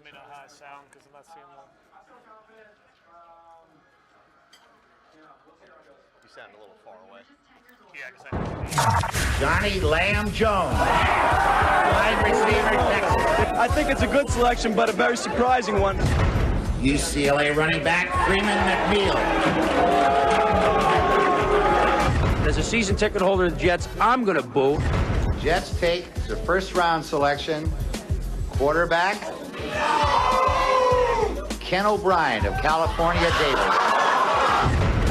me know how I sound because I'm not seeing one. You sound a little far away. Yeah, because Johnny Lamb Jones, wide receiver, Texas. I think it's a good selection, but a very surprising one. UCLA running back Freeman McNeil. As a season ticket holder of the Jets, I'm going to boo. Jets take the first-round selection, quarterback Ken O'Brien of California, Davis.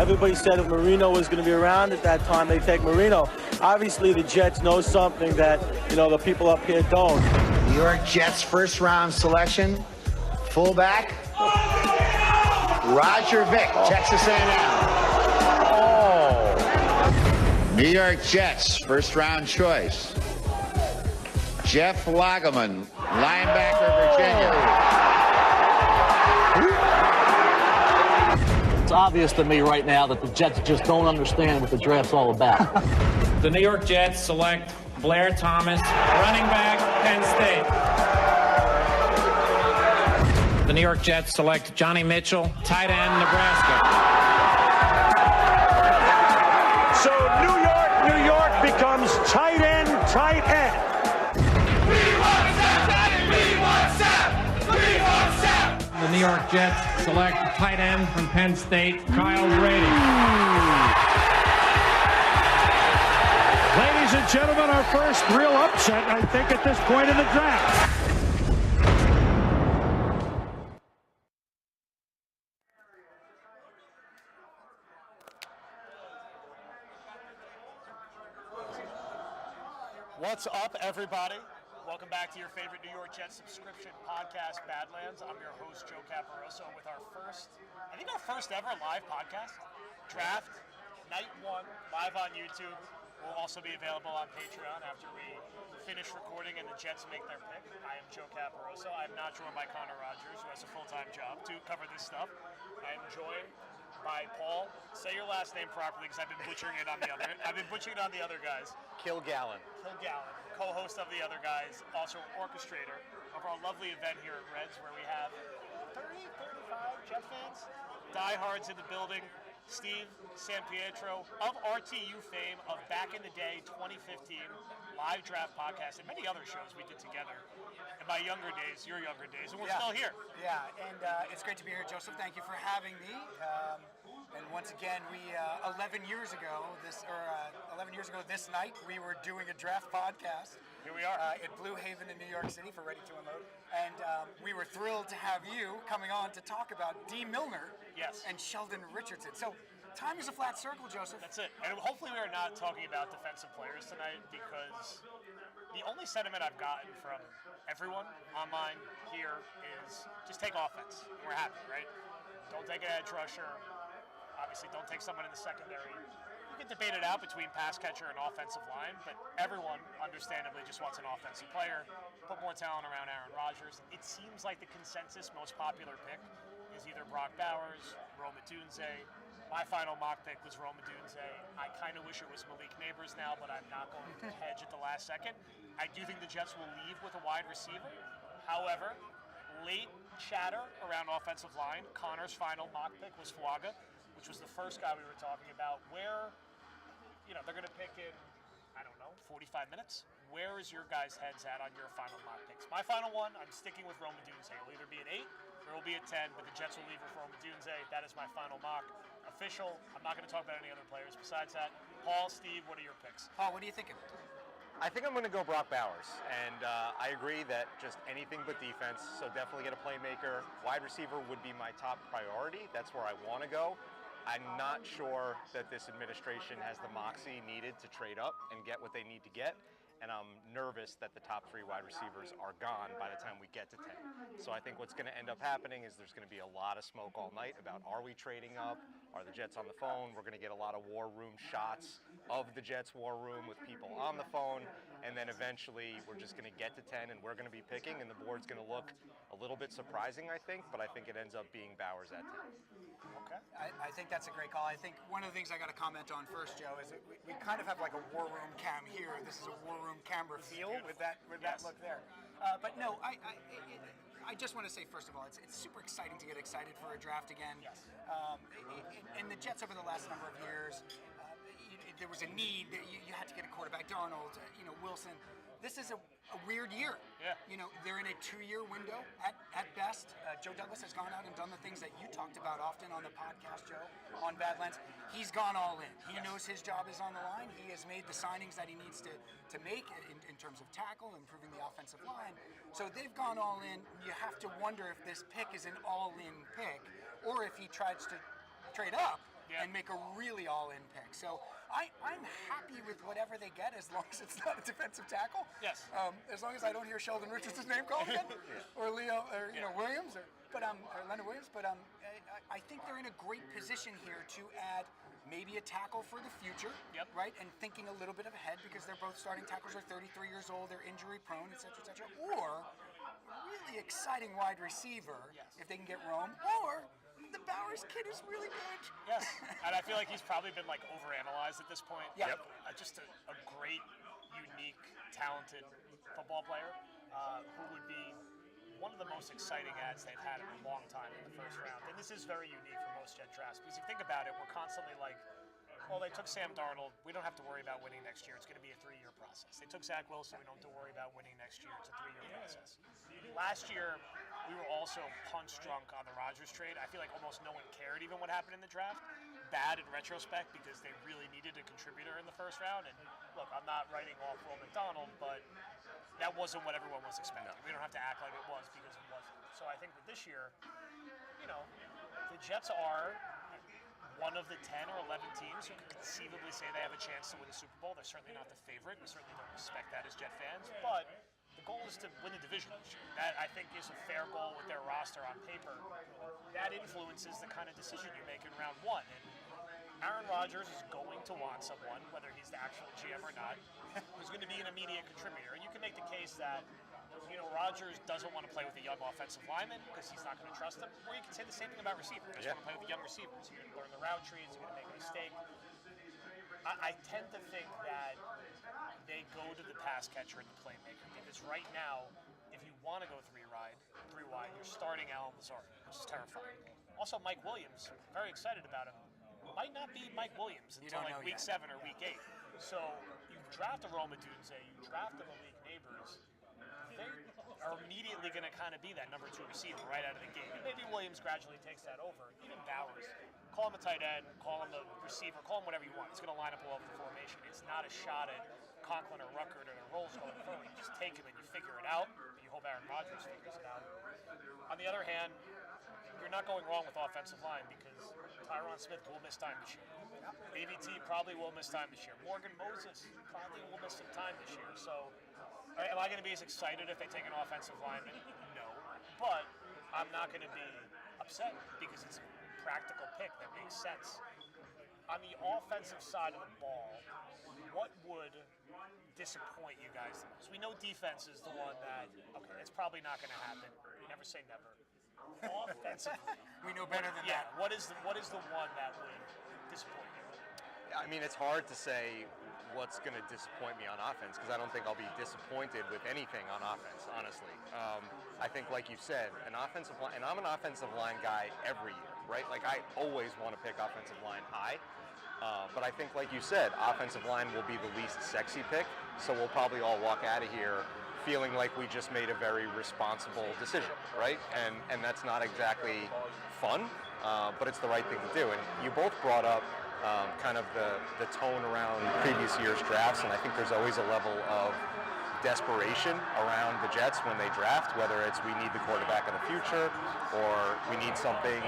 Everybody said if Marino was going to be around at that time, they'd take Marino. Obviously, the Jets know something that, the people up here don't. New York Jets first-round selection, fullback Roger Vick, Texas A&M. New York Jets first-round choice, Jeff Lageman, linebacker, Virginia. It's obvious to me right now that the Jets just don't understand what the draft's all about. The New York Jets select Blair Thomas, running back, Penn State. The New York Jets select Johnny Mitchell, tight end, Nebraska. So New York becomes tight end. The New York Jets select tight end from Penn State, Kyle Brady. Ladies and gentlemen, our first real upset, I think, at this point in the draft. What's up, everybody? Welcome back to your favorite New York Jets subscription podcast, Badlands. I'm your host, Joe Caporoso, with our first ever live podcast, Draft, Night 1, live on YouTube. Will also be available on Patreon after we finish recording and the Jets make their pick. I am Joe Caporoso. I'm not joined by Connor Rogers, who has a full-time job to cover this stuff. I am joined by Paul. Say your last name properly, because I've been butchering it on the other guys. Kilgallen, co-host of the other guys, also orchestrator of our lovely event here at Reds, where we have 35 Jet fans, diehards in the building. Steve San Pietro of RTU fame, of back in the day 2015 live draft podcast and many other shows we did together in my younger days, your younger days, and we're still here. Yeah, and it's great to be here, Joseph. Thank you for having me. And once again, we 11 years ago this night, we were doing a draft podcast. Here we are at Blue Haven in New York City for Ready to Unload, and we were thrilled to have you coming on to talk about D. Milner and Sheldon Richardson. So time is a flat circle, Joseph. That's it. And hopefully we are not talking about defensive players tonight, because the only sentiment I've gotten from everyone online here is just take offense. And we're happy, right? Don't take an edge rusher. Obviously, don't take someone in the secondary. You can debate it out between pass catcher and offensive line, but everyone, understandably, just wants an offensive player. Put more talent around Aaron Rodgers. It seems like the consensus most popular pick is either Brock Bowers, Rome Odunze. My final mock pick was Rome Odunze. I kind of wish it was Malik Neighbors now, but I'm not going to hedge at the last second. I do think the Jets will leave with a wide receiver. However, late chatter around offensive line. Connor's final mock pick was Fuaga, which was the first guy we were talking about, where, they're going to pick in, 45 minutes. Where is your guys' heads at on your final mock picks? My final one, I'm sticking with Rome Odunze. It'll either be an 8 or it'll be a 10, but the Jets will leave with Rome Odunze. That is my final mock. Official. I'm not going to talk about any other players besides that. Paul, Steve, what are your picks? Paul, what are you thinking? I think I'm going to go Brock Bowers, and I agree that just anything but defense, so definitely get a playmaker. Wide receiver would be my top priority. That's where I want to go. I'm not sure that this administration has the moxie needed to trade up and get what they need to get, and I'm nervous that the top 3 wide receivers are gone by the time we get to 10. So I think what's going to end up happening is there's going to be a lot of smoke all night about, are we trading up? Are the Jets on the phone? We're going to get a lot of war room shots of the Jets war room with people on the phone, and then eventually we're just going to get to 10 and we're going to be picking, and the board's going to look a little bit surprising, I think, but I think it ends up being Bowers at 10. Okay. I think that's a great call. I think one of the things I got to comment on first, Joe, is that we kind of have like a war room cam here. This is a war room camera feel with that look there. But no, I just want to say, first of all, it's super exciting to get excited for a draft again. Yes. And the Jets over the last number of years, there was a need that you had to get a quarterback. Darnold, Wilson. This is a weird year. Yeah. They're in a 2-year window at best. Joe Douglas has gone out and done the things that you talked about often on the podcast, Joe, on Badlands. He's gone all in. He knows his job is on the line. He has made the signings that he needs to make in terms of tackle, improving the offensive line. So they've gone all in. You have to wonder if this pick is an all-in pick or if he tries to trade up and make a really all-in pick. So I'm happy with whatever they get as long as it's not a defensive tackle. Yes. As long as I don't hear Sheldon Richards' name called again, or Leo, or Williams, or Leonard Williams. But I think they're in a great position here to add maybe a tackle for the future, right? And thinking a little bit of ahead because they're both starting tackles are 33 years old, they're injury prone, et cetera, or really exciting wide receiver if they can get Rome, or the Bowers kid is really good. Yes, and I feel like he's probably been like overanalyzed at this point. Yeah. Just a great, unique, talented football player who would be one of the most exciting ads they've had in a long time in the first round. And this is very unique for most Jet drafts because if you think about it, we're constantly like, well, they took Sam Darnold. We don't have to worry about winning next year. It's going to be a 3-year process. They took Zach Wilson. We don't have to worry about winning next year. It's a 3-year process. Last year, we were also punch drunk on the Rodgers trade. I feel like almost no one cared even what happened in the draft. Bad in retrospect because they really needed a contributor in the first round. And look, I'm not writing off Will McDonald, but that wasn't what everyone was expecting. We don't have to act like it was because it wasn't. So I think that this year, the Jets are one of the 10 or 11 teams who could conceivably say they have a chance to win the Super Bowl. They're certainly not the favorite. We certainly don't respect that as Jet fans. But the goal is to win the division this year. That, I think, is a fair goal with their roster on paper. That influences the kind of decision you make in round 1. And Aaron Rodgers is going to want someone, whether he's the actual GM or not, who's going to be an immediate contributor. And you can make the case that Rodgers doesn't want to play with a young offensive lineman because he's not going to trust him. Or you can say the same thing about receivers. He doesn't want to play with the young receivers. He's going to learn the route trees. He's going to make a mistake. I tend to think that they go to the pass catcher and the playmaker because right now, if you want to go three wide, you're starting Alan Lazard, which is terrifying. Also, Mike Williams, very excited about him. Might not be Mike Williams until like week 7 or week 8. So you draft a Roma Dunze, you draft a Malik Neighbors. They are immediately going to kind of be that number 2 receiver right out of the gate. And maybe Williams gradually takes that over. Even Bowers, call him a tight end, call him a receiver, call him whatever you want. It's going to line up all over the formation. It's not a shot at Conklin or Ruckert or the roles going forward. You just take him and you figure it out. You hope Aaron Rodgers figures it out. On the other hand, you're not going wrong with offensive line because Tyron Smith will miss time this year. AVT probably will miss time this year. Morgan Moses probably will miss some time this year. So am I going to be as excited if they take an offensive lineman? No. But I'm not going to be upset because it's a practical pick that makes sense. On the offensive side of the ball, what would disappoint you guys the most? We know defense is the one that, okay, it's probably not going to happen. Never say never. Offensively, we know better than that. What is the one that would disappoint you? I mean, it's hard to say what's going to disappoint me on offense because I don't think I'll be disappointed with anything on offense, honestly. I think, like you said, an offensive line, and I'm an offensive line guy every year, right? Like, I always want to pick offensive line high. But I think, like you said, offensive line will be the least sexy pick, so we'll probably all walk out of here feeling like we just made a very responsible decision, right? And that's not exactly fun, but it's the right thing to do. And you both brought up kind of the tone around previous year's drafts, and I think there's always a level of desperation around the Jets when they draft, whether it's we need the quarterback of the future or we need something,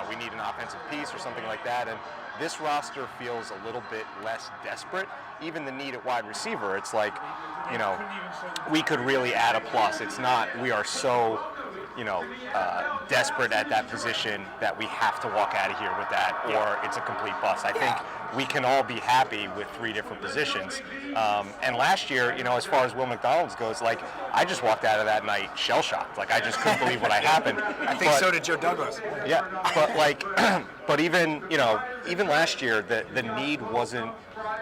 we need an offensive piece or something like that. And this roster feels a little bit less desperate. Even the need at wide receiver, it's like, we could really add a plus. It's not, we are so, desperate at that position that we have to walk out of here with that, or it's a complete bust. I think we can all be happy with 3 different positions. And last year, as far as Will McDonald's goes, like, I just walked out of that night shell-shocked. Like, I just couldn't believe what had happened. I think so did Joe Douglas. Yeah, but like, but even last year, the need wasn't,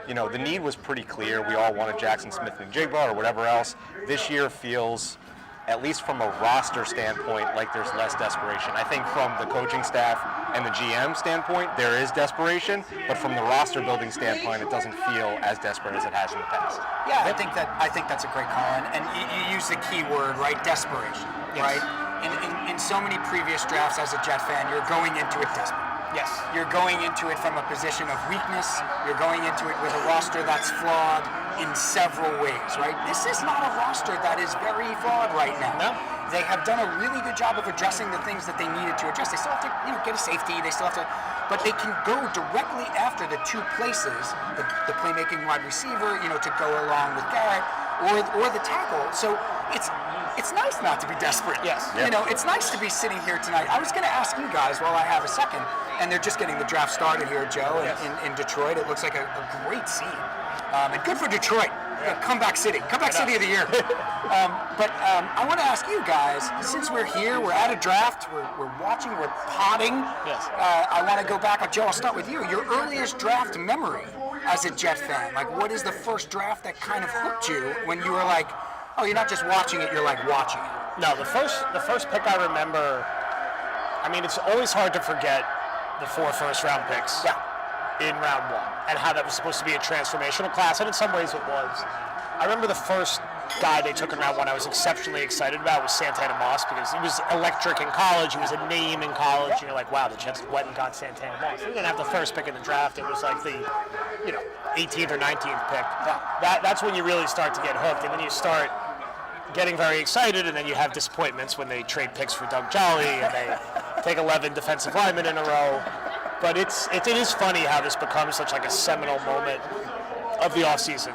the need was pretty clear. We all wanted Jackson Smith and Jigba or whatever else. This year feels, at least from a roster standpoint, like there's less desperation. I think from the coaching staff and the GM standpoint, there is desperation, but from the roster building standpoint, it doesn't feel as desperate as it has in the past. Yeah, I think that's a great call, and you use the key word, right? Desperation, right? In so many previous drafts as a Jet fan, you're going into it desperate. Yes. You're going into it from a position of weakness. You're going into it with a roster that's flawed in several ways, right? This is not a roster that is very flawed right now. No. They have done a really good job of addressing the things that they needed to address. They still have to, get a safety. They still have to, but they can go directly after the 2 places, the playmaking wide receiver, to go along with Garrett, or the tackle. So it's nice not to be desperate. Yes. Yep. It's nice to be sitting here tonight. I was going to ask you guys while I have a second, and they're just getting the draft started here, Joe, in Detroit. It looks like a great scene. And good for Detroit. Comeback City of the year. But I want to ask you guys, since we're here, we're at a draft, we're watching, we're potting. Yes. I want to go back. Joe, I'll start with you. Your earliest draft memory as a Jet fan. Like, what is the first draft that kind of hooked you when you were like, oh, you're not just watching it, you're like watching it? No, the first pick I remember, it's always hard to forget the 4 first-round picks in round 1 and how that was supposed to be a transformational class, and in some ways it was. I remember the first guy they took in round 1 I was exceptionally excited about was Santana Moss, because he was electric in college, he was a name in college, and you're like, wow, the Jets went and got Santana Moss. They didn't have the first pick in the draft, it was like the 18th or 19th pick. That's when you really start to get hooked, and then you start getting very excited, and then you have disappointments when they trade picks for Doug Jolly and they take 11 defensive linemen in a row. But it is funny how this becomes such like a seminal moment of the offseason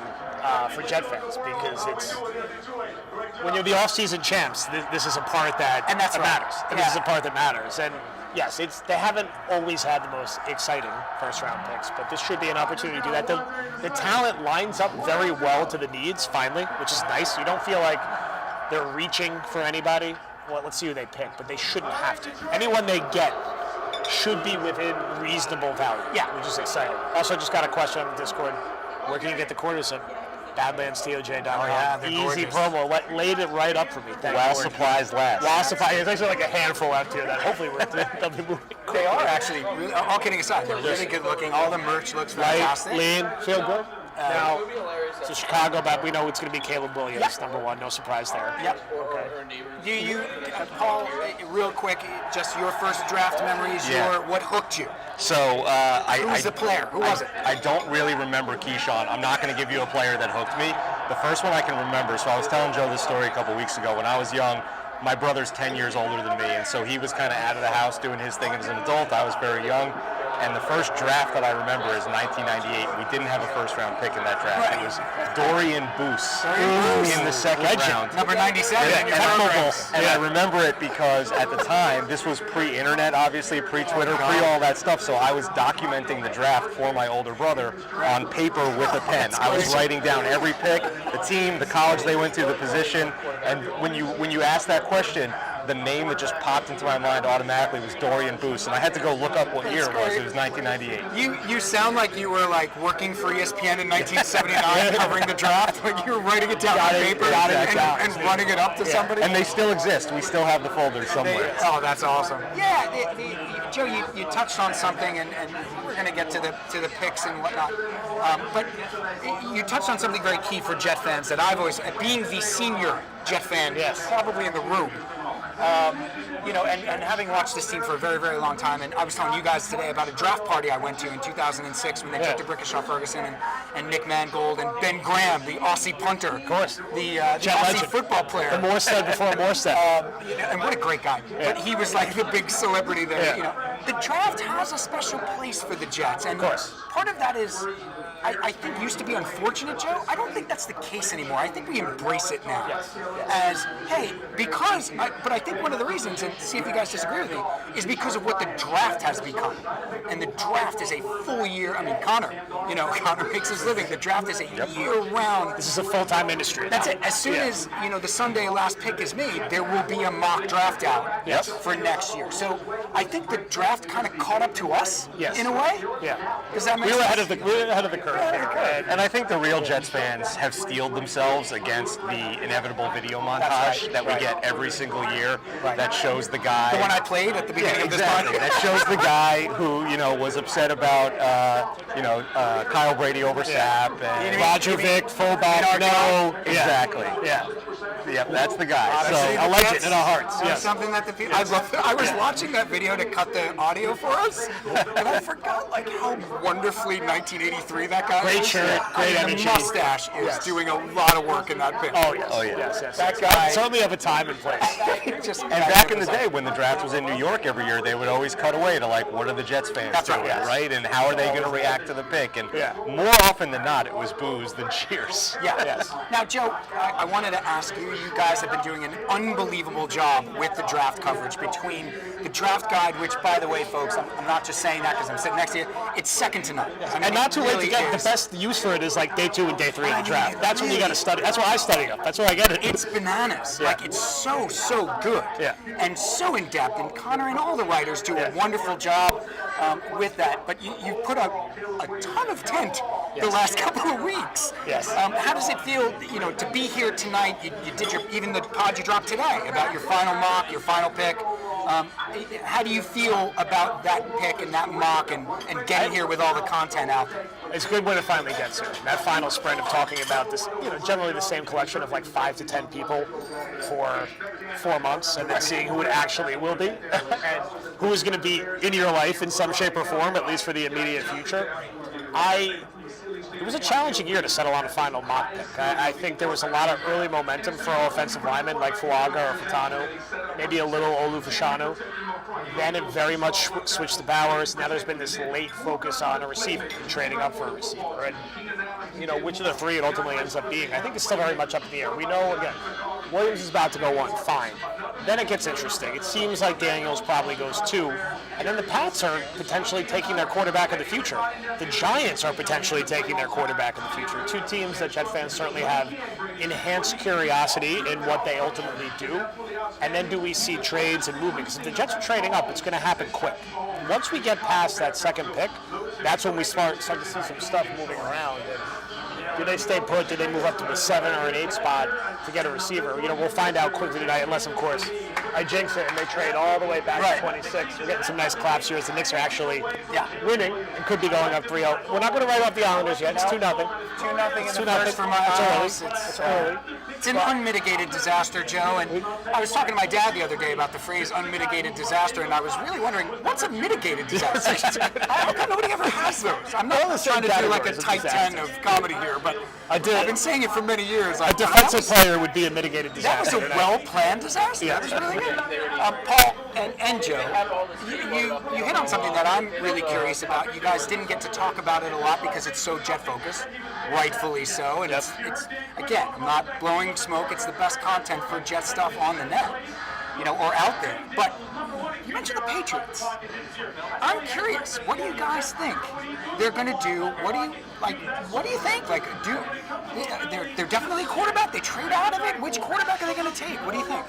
for Jet fans, because it's when you're the offseason champs, this is a part that matters. And this is a part that matters. And yes, they haven't always had the most exciting first-round picks, but this should be an opportunity to do that. The talent lines up very well to the needs, finally, which is nice. You don't feel like they're reaching for anybody. Well, let's see who they pick, but they shouldn't have to. Anyone they get should be within reasonable value, which is exciting. Also, just got a question on the Discord. Where can you get the quarters in? BadlandsTOJ.com. Oh, yeah, they're easy gorgeous. promo. Laid it right up for me. While supplies last. While supplies. There's actually like a handful out there that hopefully they'll be moving. They are actually, really, all kidding aside, they're really good looking. All the merch looks fantastic. Lean, feel good. Now, so Chicago, but we know it's going to be Caleb Williams, number 1. No surprise there. Yep. Okay. Paul, real quick, just your first draft memories. What hooked you? So who was the player? Who was it? I don't really remember Keyshawn. I'm not going to give you a player that hooked me. The first one I can remember. So I was telling Joe this story a couple weeks ago. When I was young, my brother's 10 years older than me, and so he was kind of out of the house doing his thing as an adult. I was very young. And the first draft that I remember is 1998. We didn't have a first-round pick in that draft. It was Dorian Boose in the second round. Number 97. And I remember it because at the time, this was pre-internet, obviously, pre-Twitter, pre-all that stuff. So I was documenting the draft for my older brother on paper with a pen. I was writing down every pick, the team, the college they went to, the position. And when you ask that question, the name that just popped into my mind automatically was Dorian Boose, and I had to go look up what year it was. It was 1998. You sound like you were like working for ESPN in 1979, covering the draft, like you were writing it down on paper and running it up to somebody. And they still exist. We still have the folders somewhere. That's awesome. Yeah, Joe, you touched on something, and we're going to get to the picks and whatnot. But you touched on something very key for Jet fans that I've always, being the senior Jet fan, probably in the room. And having watched this team for a very, very long time, and I was telling you guys today about a draft party I went to in 2006 when they took DeBrickashaw Ferguson and Nick Mangold and Ben Graham, the Aussie punter, of course, the Aussie football player, the Morstead before Morstead, and what a great guy. But he was like the big celebrity there. The draft has a special place for the Jets, and part of that is I think used to be unfortunate, Joe. I don't think that's the case anymore. I think we embrace it now as, hey, but I think one of the reasons, and see if you guys disagree with me, is because of what the draft has become. And the draft is a full year. I mean, Connor makes his living. The draft is a year-round. This is a full-time industry. That's it. As soon as the Sunday last pick is made, there will be a mock draft out for next year. So I think the draft kind of caught up to us in a way. Yeah. Does that make sense? We were ahead of the curve. And I think the real Jets fans have steeled themselves against the inevitable video montage that we get every single year that shows the guy. The one I played at the beginning of this podcast. That shows the guy who was upset about Kyle Brady over Sapp and Roger Vick, fullback. No, exactly. Yeah. Yep, that's the guy. So a legend in our hearts. Yes. Something that the people. I was watching that video to cut the audio for us, and I forgot how wonderfully 1983 that guy. Great shirt, great energy. The mustache is doing a lot of work in that picture. Oh yes. That guy certainly of a time and place. And back in the day when the draft was in New York every year, they would always cut away to what are the Jets fans doing, right? And how are they going to react to the pick? And more often than not, it was boos than cheers. Yeah. Yes. Now, Joe, I wanted to ask you. You guys have been doing an unbelievable job with the draft coverage between the draft guide, which, by the way, folks, I'm not just saying that because I'm sitting next to you. It's second to none. I mean, and not too late to get. The best use for it is day 2 and day 3 of the draft. That's when you got to study. That's where I study up. That's where I get it. It's bananas. It's so good. Yeah. And so in depth. And Connor and all the writers do a wonderful job with that. But you put a ton of tent the last couple of weeks. Yes. How does it feel, to be here tonight? You did even the pod you dropped today about your final mock, your final pick. How do you feel about that pick and that mock and getting here with all the content out there? It's good when it finally gets here. That final sprint of talking about this, generally the same collection of 5 to 10 people for 4 months, and then seeing who it actually will be and who is going to be in your life in some shape or form, at least for the immediate future. It was a challenging year to settle on a final mock pick. I think there was a lot of early momentum for offensive linemen like Fuaga or Fashanu, maybe a little Olu Fashanu. Then it very much switched to Bowers. Now there's been this late focus on a receiver, trading up for a receiver. And, which of the 3 it ultimately ends up being, I think it's still very much up in the air. We know, again, Williams is about to go 1, fine. Then it gets interesting. It seems like Daniels probably goes 2. And then the Pats are potentially taking their quarterback of the future. The Giants are potentially taking their quarterback of the future. 2 teams that Jet fans certainly have enhanced curiosity in what they ultimately do. And then do we see trades and movement? Because if the Jets are trading up, it's going to happen quick. Once we get past that second pick, that's when we start to see some stuff moving around. And do they stay put? Do they move up to the 7 or an 8 spot to get a receiver? We'll find out quickly tonight, unless, of course, I jinx it and they trade all the way back to 26. We're getting some nice claps here as the Knicks are actually winning and could be going up 3-0. We're not going to write off the Islanders yet. It's 2-0. 2-0 in the first for my Isles. It's early. It's an unmitigated disaster, Joe. And I was talking to my dad the other day about the phrase unmitigated disaster, and I was really wondering, what's a mitigated disaster? How come nobody ever has those? I'm not trying to do a tight 10 of comedy here, but I've been saying it for many years. A defensive player would be a mitigated disaster. That was a well-planned disaster. Yeah. That was really good. Paul and Joe, you hit on something that I'm really curious about. You guys didn't get to talk about it a lot because it's so Jet-focused, rightfully so. And it's again, I'm not blowing smoke. It's the best content for Jet stuff on the net, or out there. But you mentioned the Patriots. I'm curious. What do you guys think they're going to do? What do you think? They're definitely a quarterback. They trade out of it. Which quarterback are they going to take? What do you think?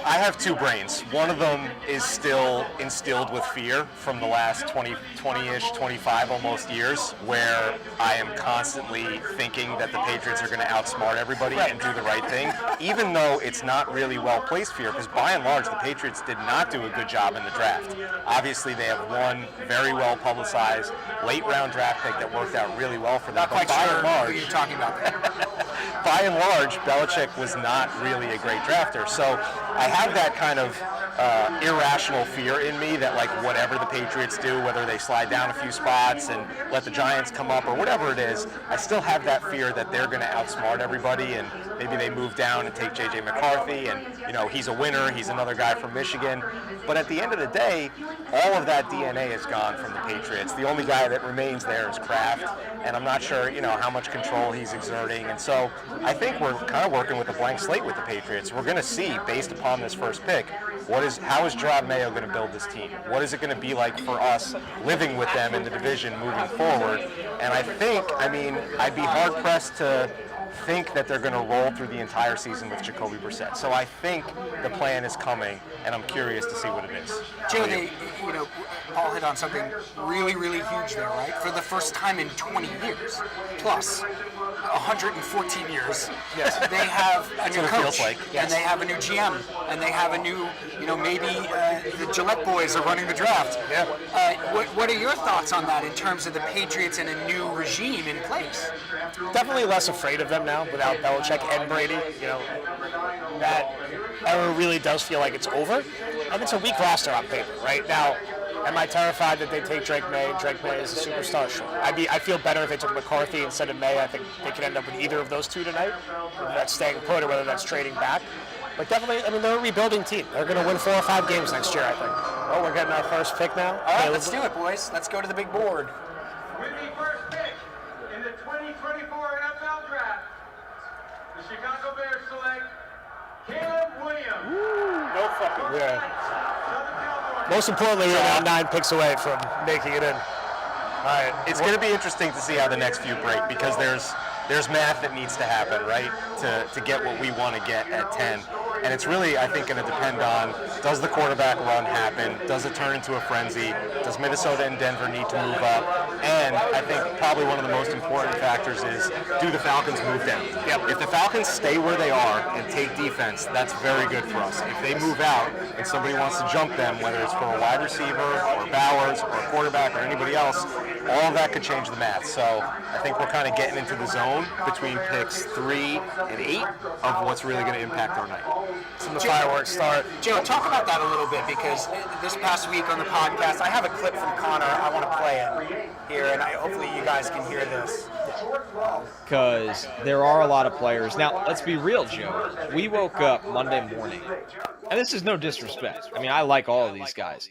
I have 2 brains. One of them is still instilled with fear from the last 20-ish, 25 almost years, where I am constantly thinking that the Patriots are going to outsmart everybody and do the right thing, even though it's not really well-placed fear, because by and large, the Patriots did not do a good job in the draft. Obviously, they have one very well-publicized late-round draft pick that worked out really well for them. Not quite sure who you're talking about there. by and large, Belichick was not really a great drafter. So I have that kind of irrational fear in me that, like, whatever the Patriots do, whether they slide down a few spots and let the Giants come up or whatever it is, I still have that fear that they're going to outsmart everybody, and maybe they move down and take J.J. McCarthy, and, you know, he's a winner, he's another guy from Michigan. But at the end of the day, all of that DNA is gone from the Patriots. The only guy that remains there is Kraft, and I'm not sure, you know, how much control he's exerting. And so I think we're kind of working with a blank slate with the Patriots. We're going to see, based upon this first pick, how is Gerard Mayo going to build this team? What is it going to be like for us living with them in the division moving forward? And I think, I mean, I'd be hard-pressed to think that they're going to roll through the entire season with Jacoby Brissett. So I think the plan is coming, and I'm curious to see what it is. Joe, you know, Paul hit on something really, really huge there, right? For the first time in 20 years, plus 114 years, yes, they have a new coach, and they have a new GM, and they have a new, you know, maybe the Gillette boys are running the draft. Yeah. What are your thoughts on that in terms of the Patriots and a new regime in place? Definitely less afraid of them now without Belichick and Brady. You know, that era really does feel like it's over. It's a weak roster on paper, right? Now, am I terrified that they take Drake May? Drake May is a superstar. Sure. I feel better if they took McCarthy instead of May. I think they could end up with either of those two tonight, whether that's staying put or whether that's trading back. But definitely, I mean, they're a rebuilding team. They're going to win 4 or 5 games next year, I think. Oh, we're getting our first pick now. All right, let's do it, boys. Let's go to the big board. With the first pick in the 2024 NFL Draft, the Chicago Bears select Caleb Williams. No fucking way. Most importantly, we're now 9 picks away from making it in. All right, it's going to be interesting to see how the next few break, because there's math that needs to happen, right, to get what we want to get at 10. And it's really, I think, going to depend on, does the quarterback run happen? Does it turn into a frenzy? Does Minnesota and Denver need to move up? And I think probably one of the most important factors is, do the Falcons move down? Yep. If the Falcons stay where they are and take defense, that's very good for us. If they move out and somebody wants to jump them, whether it's for a wide receiver or Bowers or a quarterback or anybody else, all of that could change the math. So I think we're kind of getting into the zone between picks 3 and 8 of what's really going to impact our night. So the fireworks start. Joe, talk about that a little bit, because this past week on the podcast, I have a clip from Connor. I want to play it here, and hopefully you guys can hear this. Because there are a lot of players. Now, let's be real, Joe. We woke up Monday morning, and this is no disrespect. I mean, I like all of these guys.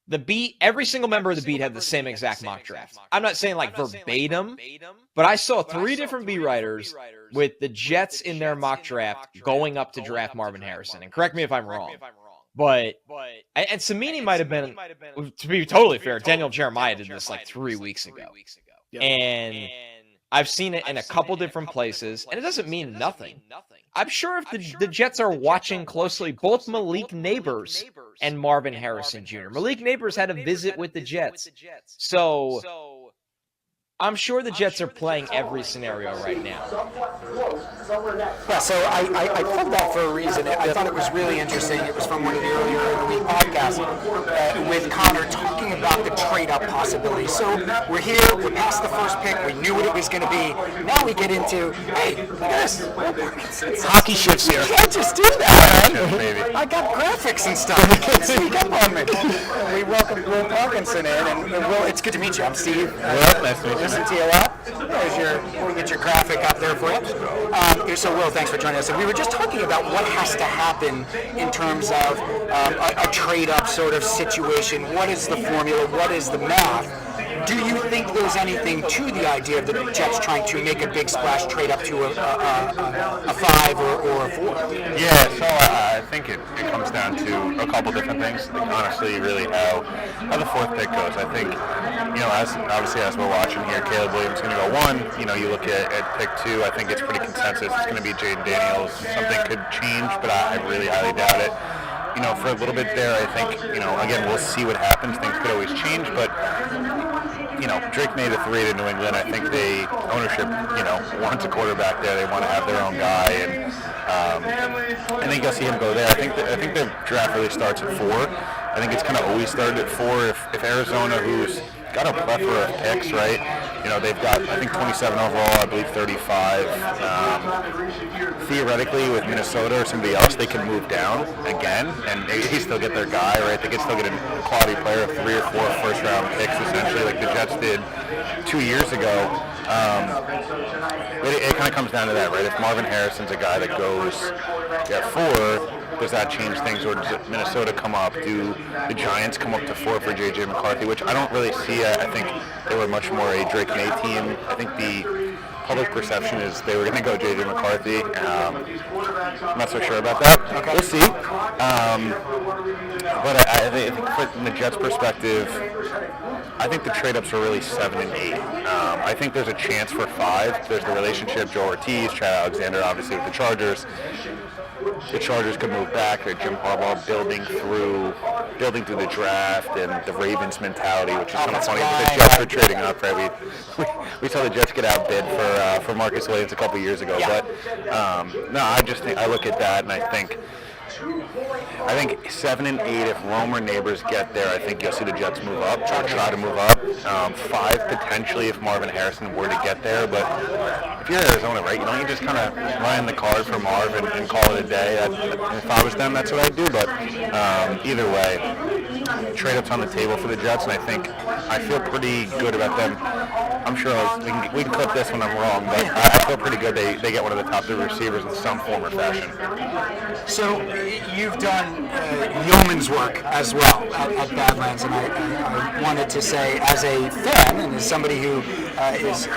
The Beat, every single member of the Beat had the same exact mock draft. I'm not saying like verbatim, but I saw 3 different beat writers with the Jets in their mock draft going up to draft Marvin Harrison. And correct me if I'm wrong. But, and Samini might have been, to be totally fair, Daniel Jeremiah did this like 3 weeks ago. And I've seen it in a couple different places, and it doesn't mean nothing. I'm sure if the Jets are watching closely, both Malik Neighbors and Marvin Harrison Jr. Malik Neighbors had a visit with the Jets. So I'm sure the Jets are playing every scenario right now. Yeah, so I pulled that for a reason. I thought it was really interesting. It was from one of the earlier in the week podcasts with Connor talking about the trade-up possibility. So we're here, we're past the first pick, we knew what it was going to be. Now we get into, hey, look at this. Hockey shifts here. You can't just do that, man. I got graphics and stuff. You can't sneak up on me. We welcome Will Parkinson in, and Will, it's good to meet you. I'm Steve. Nice to meet you. Listen to you a lot. We'll get your graphic up there for you. So, Will, thanks for joining us. And we were just talking about what has to happen in terms of a trade-up sort of situation. What is the formula? What is the math? Do you think there's anything to the idea of the Jets trying to make a big splash trade up to a 5 or a 4? Yeah, so I think it comes down to a couple different things. Like, honestly, really how the 4th pick goes. I think, as we're watching here, Caleb Williams is going to go 1. You look at pick 2, I think it's pretty consensus. It's going to be Jaden Daniels. Something could change, but I really highly doubt it. For a little bit there, I think, again, we'll see what happens. Things could always change, but Drake made a 3 to New England. I think ownership, wants a quarterback there. They want to have their own guy, and I think you'll see him go there. I think the draft really starts at 4. I think it's kind of always started at 4. If Arizona, who's got a plethora of picks, right? They've got, I think, 27 overall, I believe 35. Theoretically, with Minnesota or somebody else, they can move down again, and they still get their guy, right? They can still get a quality player, 3 or 4 first-round picks, essentially, like the Jets did 2 years ago. It kind of comes down to that, right? If Marvin Harrison's a guy that goes at 4, does that change things, or does Minnesota come up? Do the Giants come up to 4 for J.J. McCarthy, which I don't really see. I think they were much more a Drake May team. I think the public perception is they were going to go J.J. McCarthy. I'm not so sure about that. Okay. We'll see. But I think from the Jets' perspective, I think the trade-ups are really 7 and 8. I think there's a chance for 5. There's the relationship, Joe Ortiz, Chad Alexander, obviously with the Chargers. The Chargers could move back. Jim Harbaugh building through the draft and the Ravens mentality, which is kind of funny. The Jets are trading up, right? We saw the Jets get outbid for Marcus Williams a couple years ago. Yeah. But no, I look at that and I think 7 and 8. If Rome or Neighbors get there, I think you'll see the Jets move up or try to move up. 5 potentially if Marvin Harrison were to get there. But if you're Arizona, right, you just kind of run the card for Marv and call it a day. If I was them, that's what I'd do. But either way, trade-ups on the table for the Jets, and I feel pretty good about them. I'm sure we can clip this when I'm wrong, but I feel pretty good they get one of the top 3 receivers in some form or fashion. So you've done yeoman's work as well at Badlands, and I wanted to say, as a fan and as somebody who is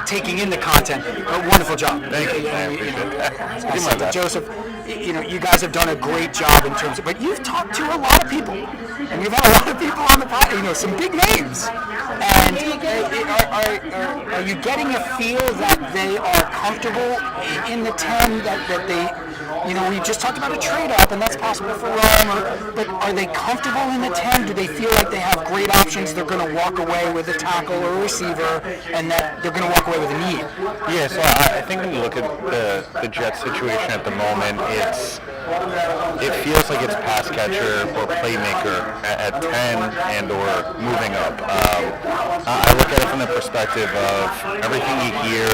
taking in the content, a wonderful job. Thank you. I appreciate that. I said to Joseph, you guys have done a great job in terms of, but you've talked to a lot of people, and you've had a lot of people on the podcast, some big names. And are you getting a feel that they are comfortable in the 10, that they, we just talked about a trade-up, and that's possible for Rome, but are they comfortable in the 10? Do they feel like they have great options? They're going to walk away with a tackle or a receiver, and that they're going to walk away with a need? Yeah, so I think when you look at the Jets situation at the moment, it feels like it's pass catcher or playmaker at 10 and or moving up. I look at it from the perspective of everything you hear,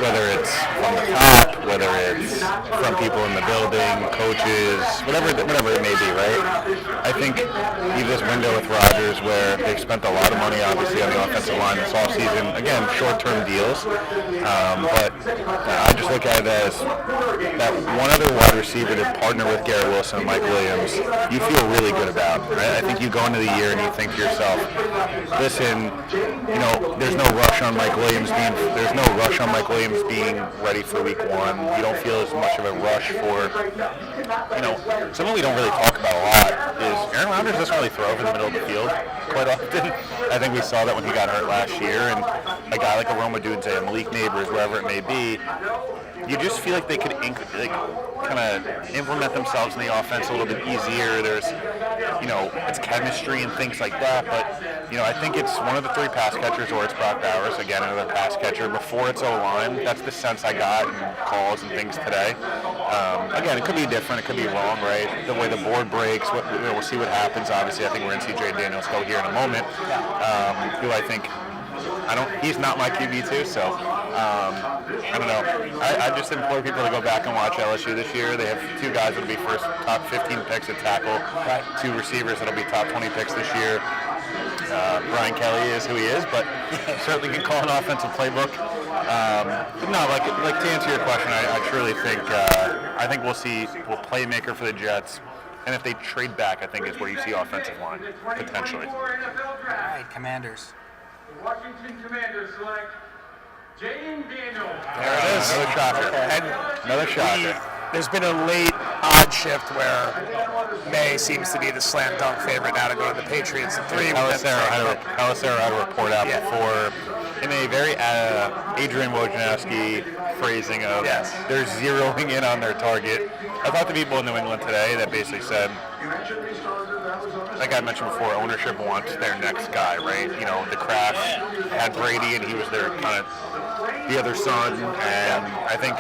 whether it's from the top, whether it's from people in the building, coaches, whatever it may be, right? I think you have this window with Rodgers where they've spent a lot of money, obviously, on the offensive line this offseason. Again, short-term deals, but I just look at it as that one other wide receiver to partner with Garrett Wilson and Mike Williams, you feel really good about. Right? I think you go into the year and you think to yourself, listen, there's no rush on Mike Williams being ready for week 1. You don't feel as much of a rush for, something we don't really talk about a lot is Aaron Rodgers doesn't really throw over the middle of the field quite often. I think we saw that when he got hurt last year, and a guy like a Rome Odunze, a Malik Neighbors, wherever it may be, you just feel like they could kind of implement themselves in the offense a little bit easier. There's, it's chemistry and things like that. But, I think it's one of the 3 pass catchers, or it's Brock Bowers, again, another pass catcher. Before it's O-line, that's the sense I got in calls and things today. Again, it could be different. It could be wrong, right? The way the board breaks, we'll see what happens. Obviously, I think we're in C.J. Daniels go here in a moment, who I think, he's not my QB2, so I don't know. I just implore people to go back and watch LSU this year. They have 2 guys that'll be first top 15 picks at tackle, 2 receivers that'll be top 20 picks this year. Brian Kelly is who he is, but certainly can call an offensive playbook. No, like to answer your question, I truly think we'll see a playmaker for the Jets. And if they trade back, I think is where you see offensive line, potentially. All right, Commanders. Washington Commanders select Jaden Daniels. There it is. Another shocker. And another shocker. There's been a late odd shift where May seems to be the slam dunk favorite now to go to the Patriots at 3. Pelissero had a report out before in a very Adrian Wojnarowski phrasing of they're zeroing in on their target. I talked to people in New England today that basically said, like I mentioned before, ownership wants their next guy, right? The Kraft had Brady and he was their kind of the other son, and I think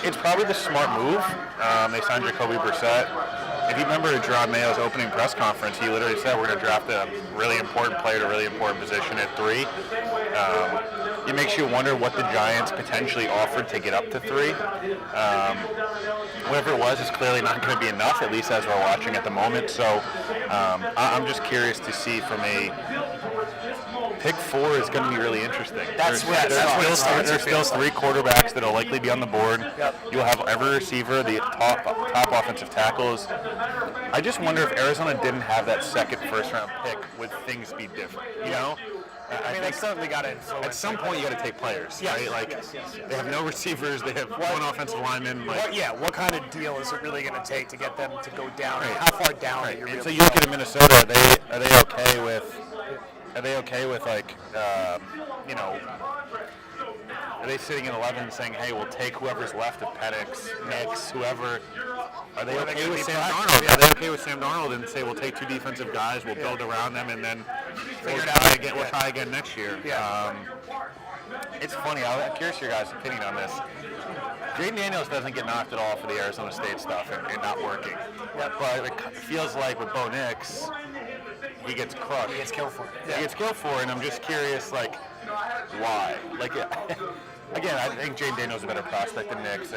it's probably the smart move. They signed Jacoby Brissett. if you remember Jerome Mayo's opening press conference, he literally said we're going to draft a really important player at a really important position at 3. It makes you wonder what the Giants potentially offered to get up to 3. Whatever it was is clearly not going to be enough, at least as we're watching at the moment. So I'm just curious to see from a pick 4 is going to be really interesting. There's still 3 quarterbacks that will likely be on the board. Yep. You'll have every receiver, the top offensive tackles. I just wonder if Arizona didn't have that second first-round pick, would things be different? You know? I mean, they certainly got to influence. At some point, you got to take players, right? Like, they have no receivers. They have one offensive lineman. Like, what kind of deal is it really going to take to get them to go down? Right. How far down? Right. Are you And really so you look at Minnesota. Are they okay with? Are they okay with like, you know? Are they sitting in 11 saying, "Hey, we'll take whoever's left of Penix, Nix, whoever"? Are they okay with Sam Darnold? Are they okay with Sam Darnold and say we'll take 2 defensive guys, we'll build around them, and then figure it out again? We'll try again next year. Yeah. It's funny. I'm curious your guys' opinion on this. Jaden Daniels doesn't get knocked at all for the Arizona State stuff and not working. But it feels like with Bo Nix, he gets crushed. He gets killed for it. Yeah. He gets killed for it, and I'm just curious, like, why? Like, again, I think Jaden Daniels is a better prospect than Nix,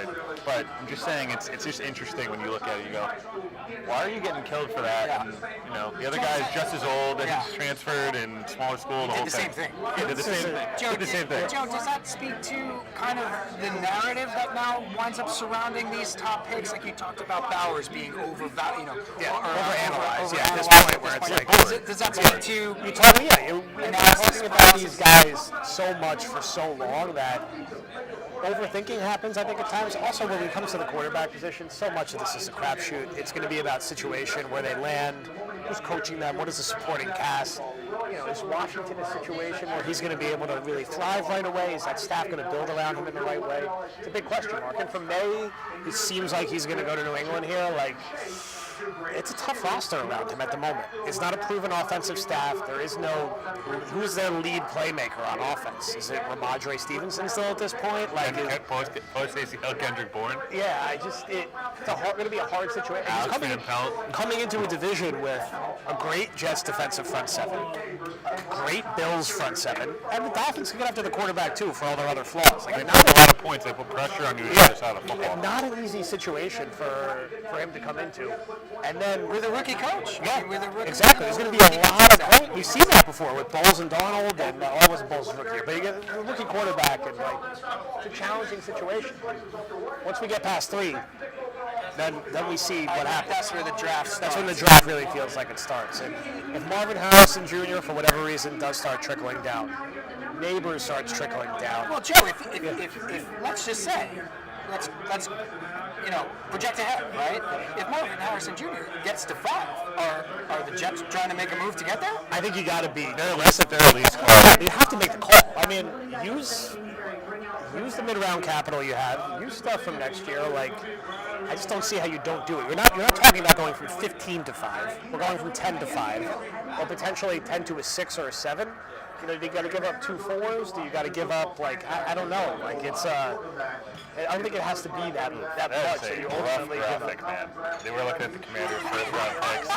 but I'm just saying it's just interesting when you look at it. You go, why are you getting killed for that? Yeah. And, you know, the other guy is just as old, and he's transferred and smaller school. The whole Same thing. He did the same thing. Joe, does that speak to kind of the narrative that now winds up surrounding these top picks? Like you talked about Bowers being overvalued, overanalyzed. At this point, where it's like, does that speak to? You're talking about these guys so much for so long that overthinking happens, I think, at times. Also, when it comes to the quarterback position, so much of this is a crapshoot. It's going to be about situation, where they land, who's coaching them, what is the supporting cast. You know, is Washington a situation where he's going to be able to really thrive right away? Is that staff going to build around him in the right way? It's a big question mark. And for May, it seems like he's going to go to New England here. Like, it's a tough roster around him at the moment. It's not a proven offensive staff. There is no. Who's their lead playmaker on offense? Is it Ramondre Stevenson still at this point? Like post ACL Kendrick Bourne. Yeah, it's going to be a hard situation. Coming into a division with a great Jets defensive front 7, a great Bills front 7, and the Dolphins can get after the quarterback too for all their other flaws. Like, they put a lot of points. They put pressure on you to get us out of football. Not an easy situation for him to come into. And then with a rookie coach. Exactly. There's going to be a lot of points. We've seen that before with Bowles and Darnold, and it wasn't Bowles' rookie year, but you get a rookie quarterback, and like, it's a challenging situation. Once we get past 3, then we see what happens. That's where the draft starts. That's when the draft really feels like it starts. And if Marvin Harrison Jr., for whatever reason, does start trickling down, Neighbors starts trickling down. Well, Joe, if let's just say, let's project ahead, right? If Marvin Harrison Jr. gets to 5, are the Jets trying to make a move to get there? I think you got to be. They're at least call. You have to make the call. I mean, use the mid-round capital you have. Use stuff from next year. Like, I just don't see how you don't do it. You're not talking about going from 15 to 5. We're going from 10 to 5, or potentially 10 to a 6 or a 7. You know, do you got to give up 2 4s? Do you got to give up, like, I don't know. Like, it's I don't think it has to be that much. That's a rough graphic, man. They were looking at the Commanders' first-round picks.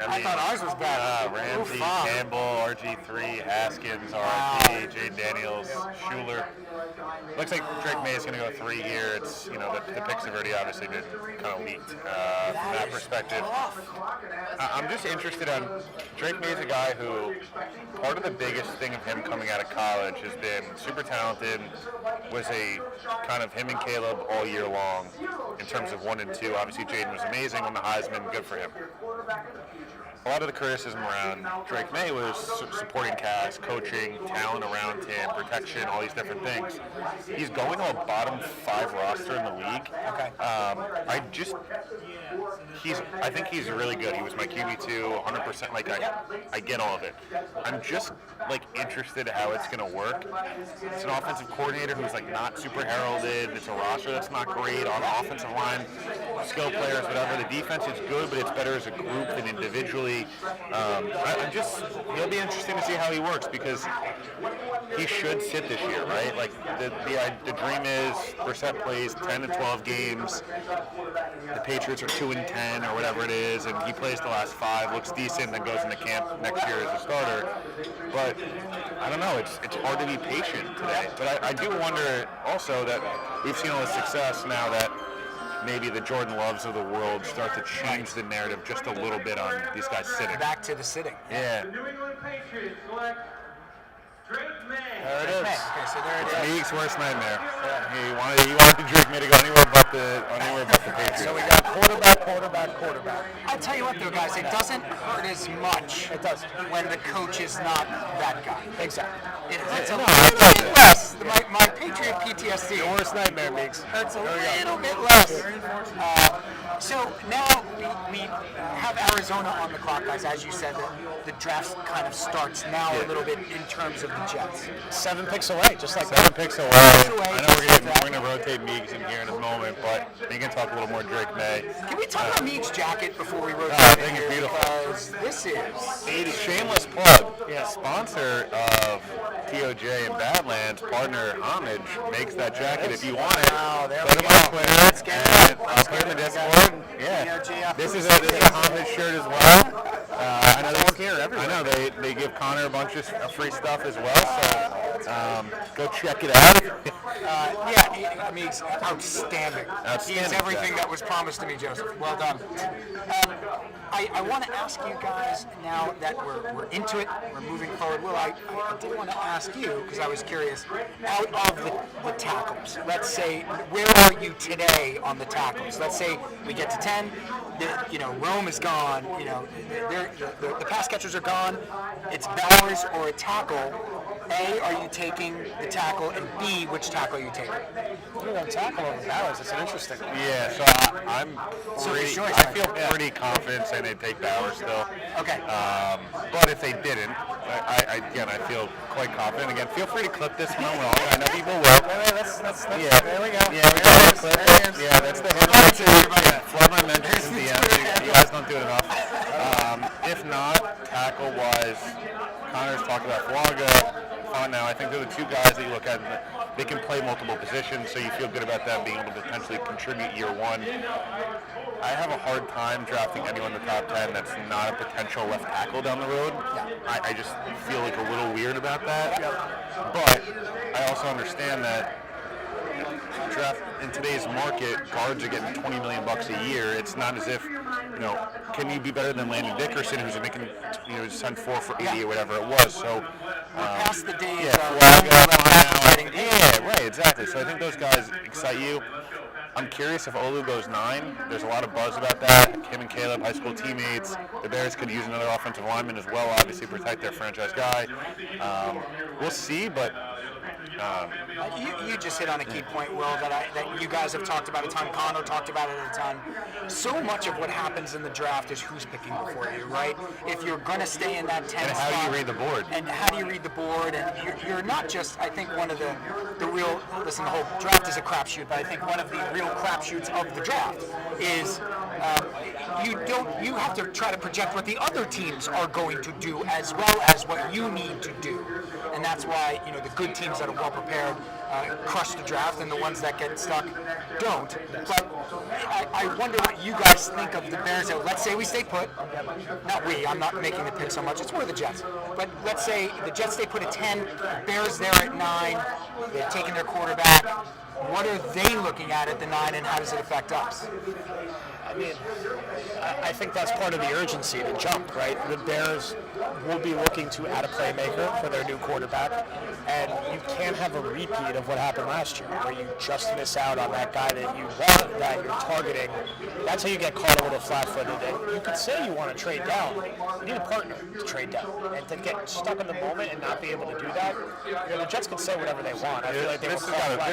I thought ours was bad. Ramsey, Campbell, RG3, Haskins, RG, Jaden Daniels, Schuler. Looks like Drake May is going to go 3 here. It's, you know, the picks have already obviously been kind of leaked from that perspective. I'm just interested on Drake May is a guy who part of the biggest thing of him coming out of college has been super talented, was a kind of him and Caleb all year long in terms of 1 and 2. Obviously, Jaden was amazing on the Heisman, good for him. A lot of the criticism around Drake May was supporting cast, coaching, talent around him, protection, all these different things. He's going to a bottom 5 roster in the league. Okay. I think he's really good. He was my QB2, 100%. Like, I get all of it. I'm just, like, interested in how it's going to work. It's an offensive coordinator who's, like, not super heralded. It's a roster that's not great on the offensive line. Skill players, whatever. The defense is good, but it's better as a group than individually. see. It'll be interesting to see how he works because he should sit this year, right? Like the dream is Brissett plays 10 to 12 games. The Patriots are 2-10 or whatever it is, and he plays the last 5, looks decent, then goes into camp next year as a starter. But I don't know. It's hard to be patient today. But I do wonder also that we've seen all the success now that maybe the Jordan Loves of the world start to change the narrative just a little bit on these guys sitting. Back to the sitting. Yeah. The New England Patriots select Drake May. There it is. Okay, so there it is. Meek's worst nightmare. Yeah. He wanted Drake May to go anywhere but the Patriots. So we got quarterback. I'll tell you what, though, guys, it doesn't hurt as much. It does. When the coach is not that guy. Exactly. It hurts a little bit less. My Patriot PTSD. Your worst nightmare, Meeks. Hurts a little bit less. So now we have Arizona on the clock, guys. As you said, the draft kind of starts now a little bit in terms of the Jets. 7 picks away, just like 7 picks away. I know we're going to rotate Meeks in here in a moment, but we can talk a little more Drake May. Can we talk about Meeks' jacket before we rotate? I think it's beautiful. Because this is shameless plug. Yeah. Sponsor of TOJ and Badlands, partner Homage, makes that jacket. If you want it, go to my Twitter and I'll put it in the Discord. Yeah. This is a Homage shirt as well. I know they give Connor a bunch of free stuff as well, so go check it out. I mean, it's outstanding. He is everything that was promised to me, Joseph. Well done. I want to ask you guys, now that we're into it, we're moving forward. Will, I did want to ask you, because I was curious, out of the tackles, let's say, where are you today on the tackles? Let's say we get to 10, Rome is gone, the pass catchers are gone, it's Bowers or a tackle. A, are you taking the tackle, and B, which tackle are you taking? You're going to tackle over Bowers. That's interesting. Yeah, so I feel pretty confident saying they'd take Bowers still. Okay. But if they didn't, I feel quite confident. Again, feel free to clip this when I'm wrong. I know people will. There we go. Yeah, we got to clip it. Yeah, that's the hit. Flood my mentors in the end. You guys don't do it enough. If not, tackle-wise, Connor's talked about Fuaga. Now, I think they're the two guys that you look at, and they can play multiple positions, so you feel good about them being able to potentially contribute year one. I have a hard time drafting anyone in the top 10 that's not a potential left tackle down the road. I just feel like a little weird about that. But I also understand that draft in today's market, guards are getting $20 million a year. It's not as if, can you be better than Landon Dickerson, who's making, sent 4 for 80 or whatever it was. So, past the days right, exactly. So I think those guys excite you. I'm curious if Olu goes 9. There's a lot of buzz about that. Him and Caleb, high school teammates. The Bears could use another offensive lineman as well, obviously protect their franchise guy. We'll see, but you just hit on a key point, Will, that you guys have talked about a ton. Connor talked about it a ton. So much of what happens in the draft is who's picking before you, right? If you're going to stay in that 10th and how do you read the board? And how do you read the board? And you're not just, I think, one of the real, listen, the whole draft is a crapshoot, but I think one of the real crapshoots of the draft is you have to try to project what the other teams are going to do as well as what you need to do. And that's why, the good teams that are well prepared crush the draft, and the ones that get stuck don't. But I wonder what you guys think of the Bears. Let's say we stay put. Not we. I'm not making the pick so much. It's more the Jets. But let's say the Jets stay put at 10. Bears there at 9. They've taken their quarterback. What are they looking at the 9, and how does it affect us? I mean, I think that's part of the urgency to jump, right? The Bears will be looking to add a playmaker for their new quarterback, and you can't have a repeat of what happened last year, where you just miss out on that guy that you want, that you're targeting. That's how you get caught a little flat-footed. And you could say you want to trade down. You need a partner to trade down, and to get stuck in the moment and not be able to do that. The Jets can say whatever they want. I feel like this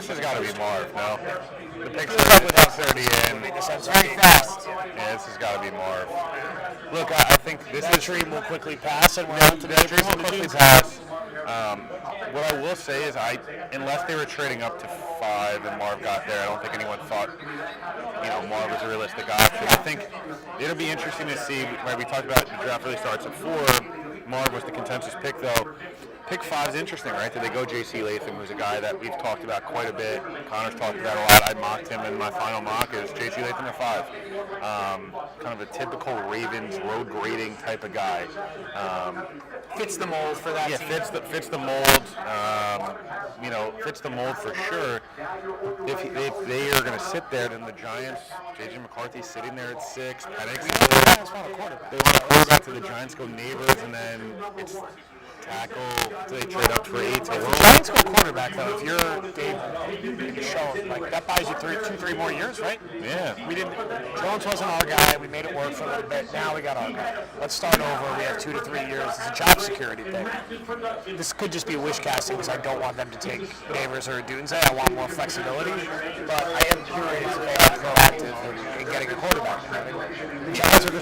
has got to be Marv. No, the picture is 30 in. Very fast. Yeah, this has got to be Marv. Look, I think that dream will quickly pass, and we're on to the dream will quickly pass. What I will say is, unless they were trading up to 5 5, and Marv got there. I don't think anyone thought, Marv was a realistic option. I think it'll be interesting to see, right, we talked about the draft really starts at 4. Marv was the consensus pick, though. Pick 5 is interesting, right? Did they go J.C. Latham, who's a guy that we've talked about quite a bit. Connor's talked about a lot. I mocked him in my final mock is J.C. Latham at 5. Kind of a typical Ravens road grading type of guy. Fits the mold for that team. Fits the mold. Fits the mold for sure. If they are going to sit there, then the Giants, J.J. McCarthy's sitting there at 6. Penix, they want a quarterback to the Giants, go Neighbors, and then it's tackle. So they trade up for 8 to 1. If the Giants go quarterback, though, if you're Dave, you show like that buys you 2-3 more years, right? Yeah. We didn't. Jones wasn't our guy. We made it work for a little bit. Now we got our guy. Let's start over. We have 2 to 3 years. It's a job security thing. This could just be wish casting because I don't want them to take Neighbors or Dunze. I want more flexibility, but I am curious if they are proactive in getting a quarterback. The Giants are the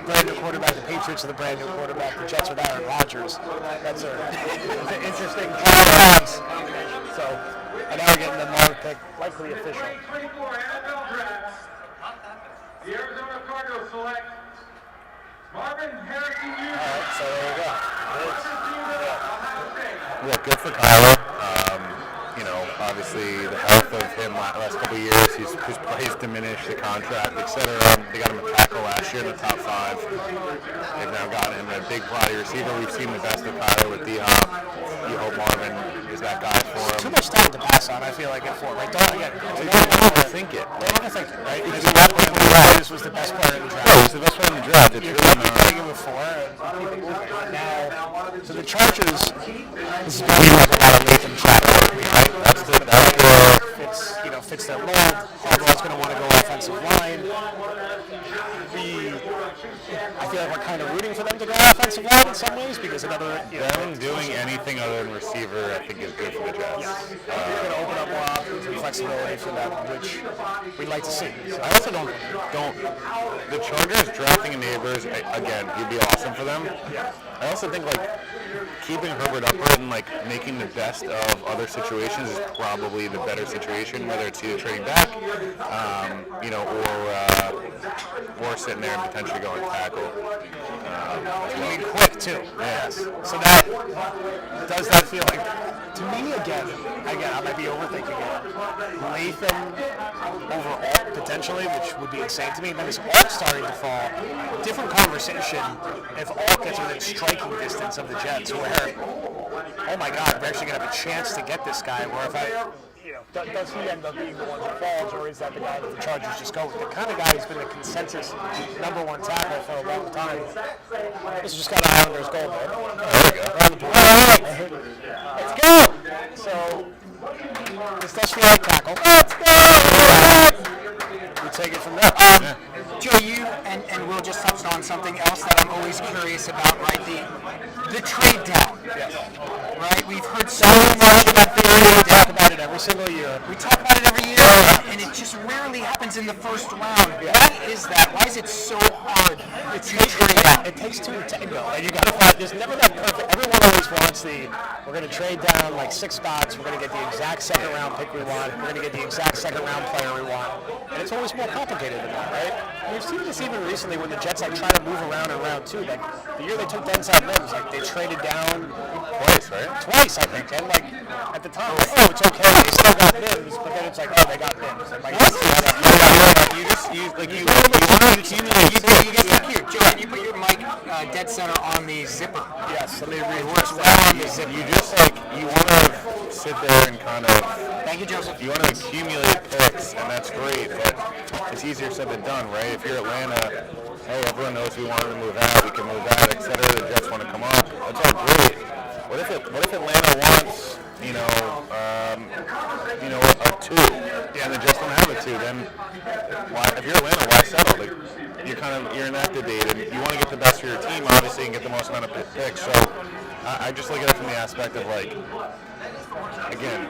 brand new quarterback. The Patriots are the brand new quarterback. The Jets with Aaron Rodgers. That's an interesting times. So, and now we're getting the Marv pick, likely official. 2024 NFL Draft. The Arizona Cardinals select Marvin Harrison Jr. All right, so there we go. Yeah, good for Kyler. Obviously the health of him last couple of years, his plays diminished, the contract, etc. They got him a tackle last year in the top 5. They've now got him a big body receiver. We've seen the best of Kyler with D-Hop. You hope Marvin is that guy for him. Too much time to pass on, I feel like, at 4, right? Don't overthink it. Don't overthink it, right? Because this was the best player in the draft. Yeah, he's the best player in the draft. It's really not. Taking him with 4 and keep it moving. Now, so the Chargers, this is going to be like a lot of Nathan Travis, right? Fits their mold. Harbaugh's going to want to go offensive line. I feel like we're kind of rooting for them to go offensive line in some ways because another. Them doing anything other than receiver, I think, is good for the Jets. They're going to open up more options and flexibility for them, which we'd like to see. So I also don't. The Chargers drafting Neighbors again, he'd be awesome for them. Yeah. I also think keeping Herbert upright and making the best of other situations is probably the better situation, whether it's either trading back, or sitting there and potentially going tackle. Quick too. Yes. So does that feel like, to me again, I might be overthinking it. Latham over Alt potentially, which would be insane to me. And then is Alt starting to fall? Different conversation if Alt gets within striking distance of the Jets, where, oh my God, we're actually going to have a chance to get this guy. Where if does he end up being the one that falls, or is that the guy that the Chargers just go with? The kind of guy who's been the consensus number 1 tackle for a long time. This is just got an Islanders goal there. There we go. Let's go! So, this does feel like tackle. Let's go! We take it from there. Joe, you and Will just touched on something else that I'm always curious about, right? The trade down. Yes. Right? We've heard so much about the We talk about it every single year. We talk about it every year, and it just rarely happens in the first round. Why is that? Why is it so hard to trade out? It takes 2 to tango, and you got to find. There's never that perfect. Everyone always wants we're going to trade down 6 spots. We're going to get the exact second round pick we want. We're going to get the exact second round player we want. And it's always more complicated than that, right? We've seen this even recently when the Jets try to move around in round 2. The year they took Denzel Mims, they traded down twice, right? Twice, I think. And at the time, it's okay. They still got Mims, but then it's they got Mims. You put your mic dead center on the zipper. Yes, let me read. It works well on the zipper. You just you want to sit there and kind of. Thank you, Joseph. You want to accumulate picks, and that's great, but it's easier said than done, right? If you're Atlanta, hey, everyone knows we want to move out, we can move out, etc. The Jets want to come up. That's all great. What if Atlanta wants, a 2, and the Jets don't have a 2? Then why? If you're Atlanta, why settle? You're in that debate, and you want to get the best for your team, obviously, and get the most amount of picks. So I just look at it from the aspect of again,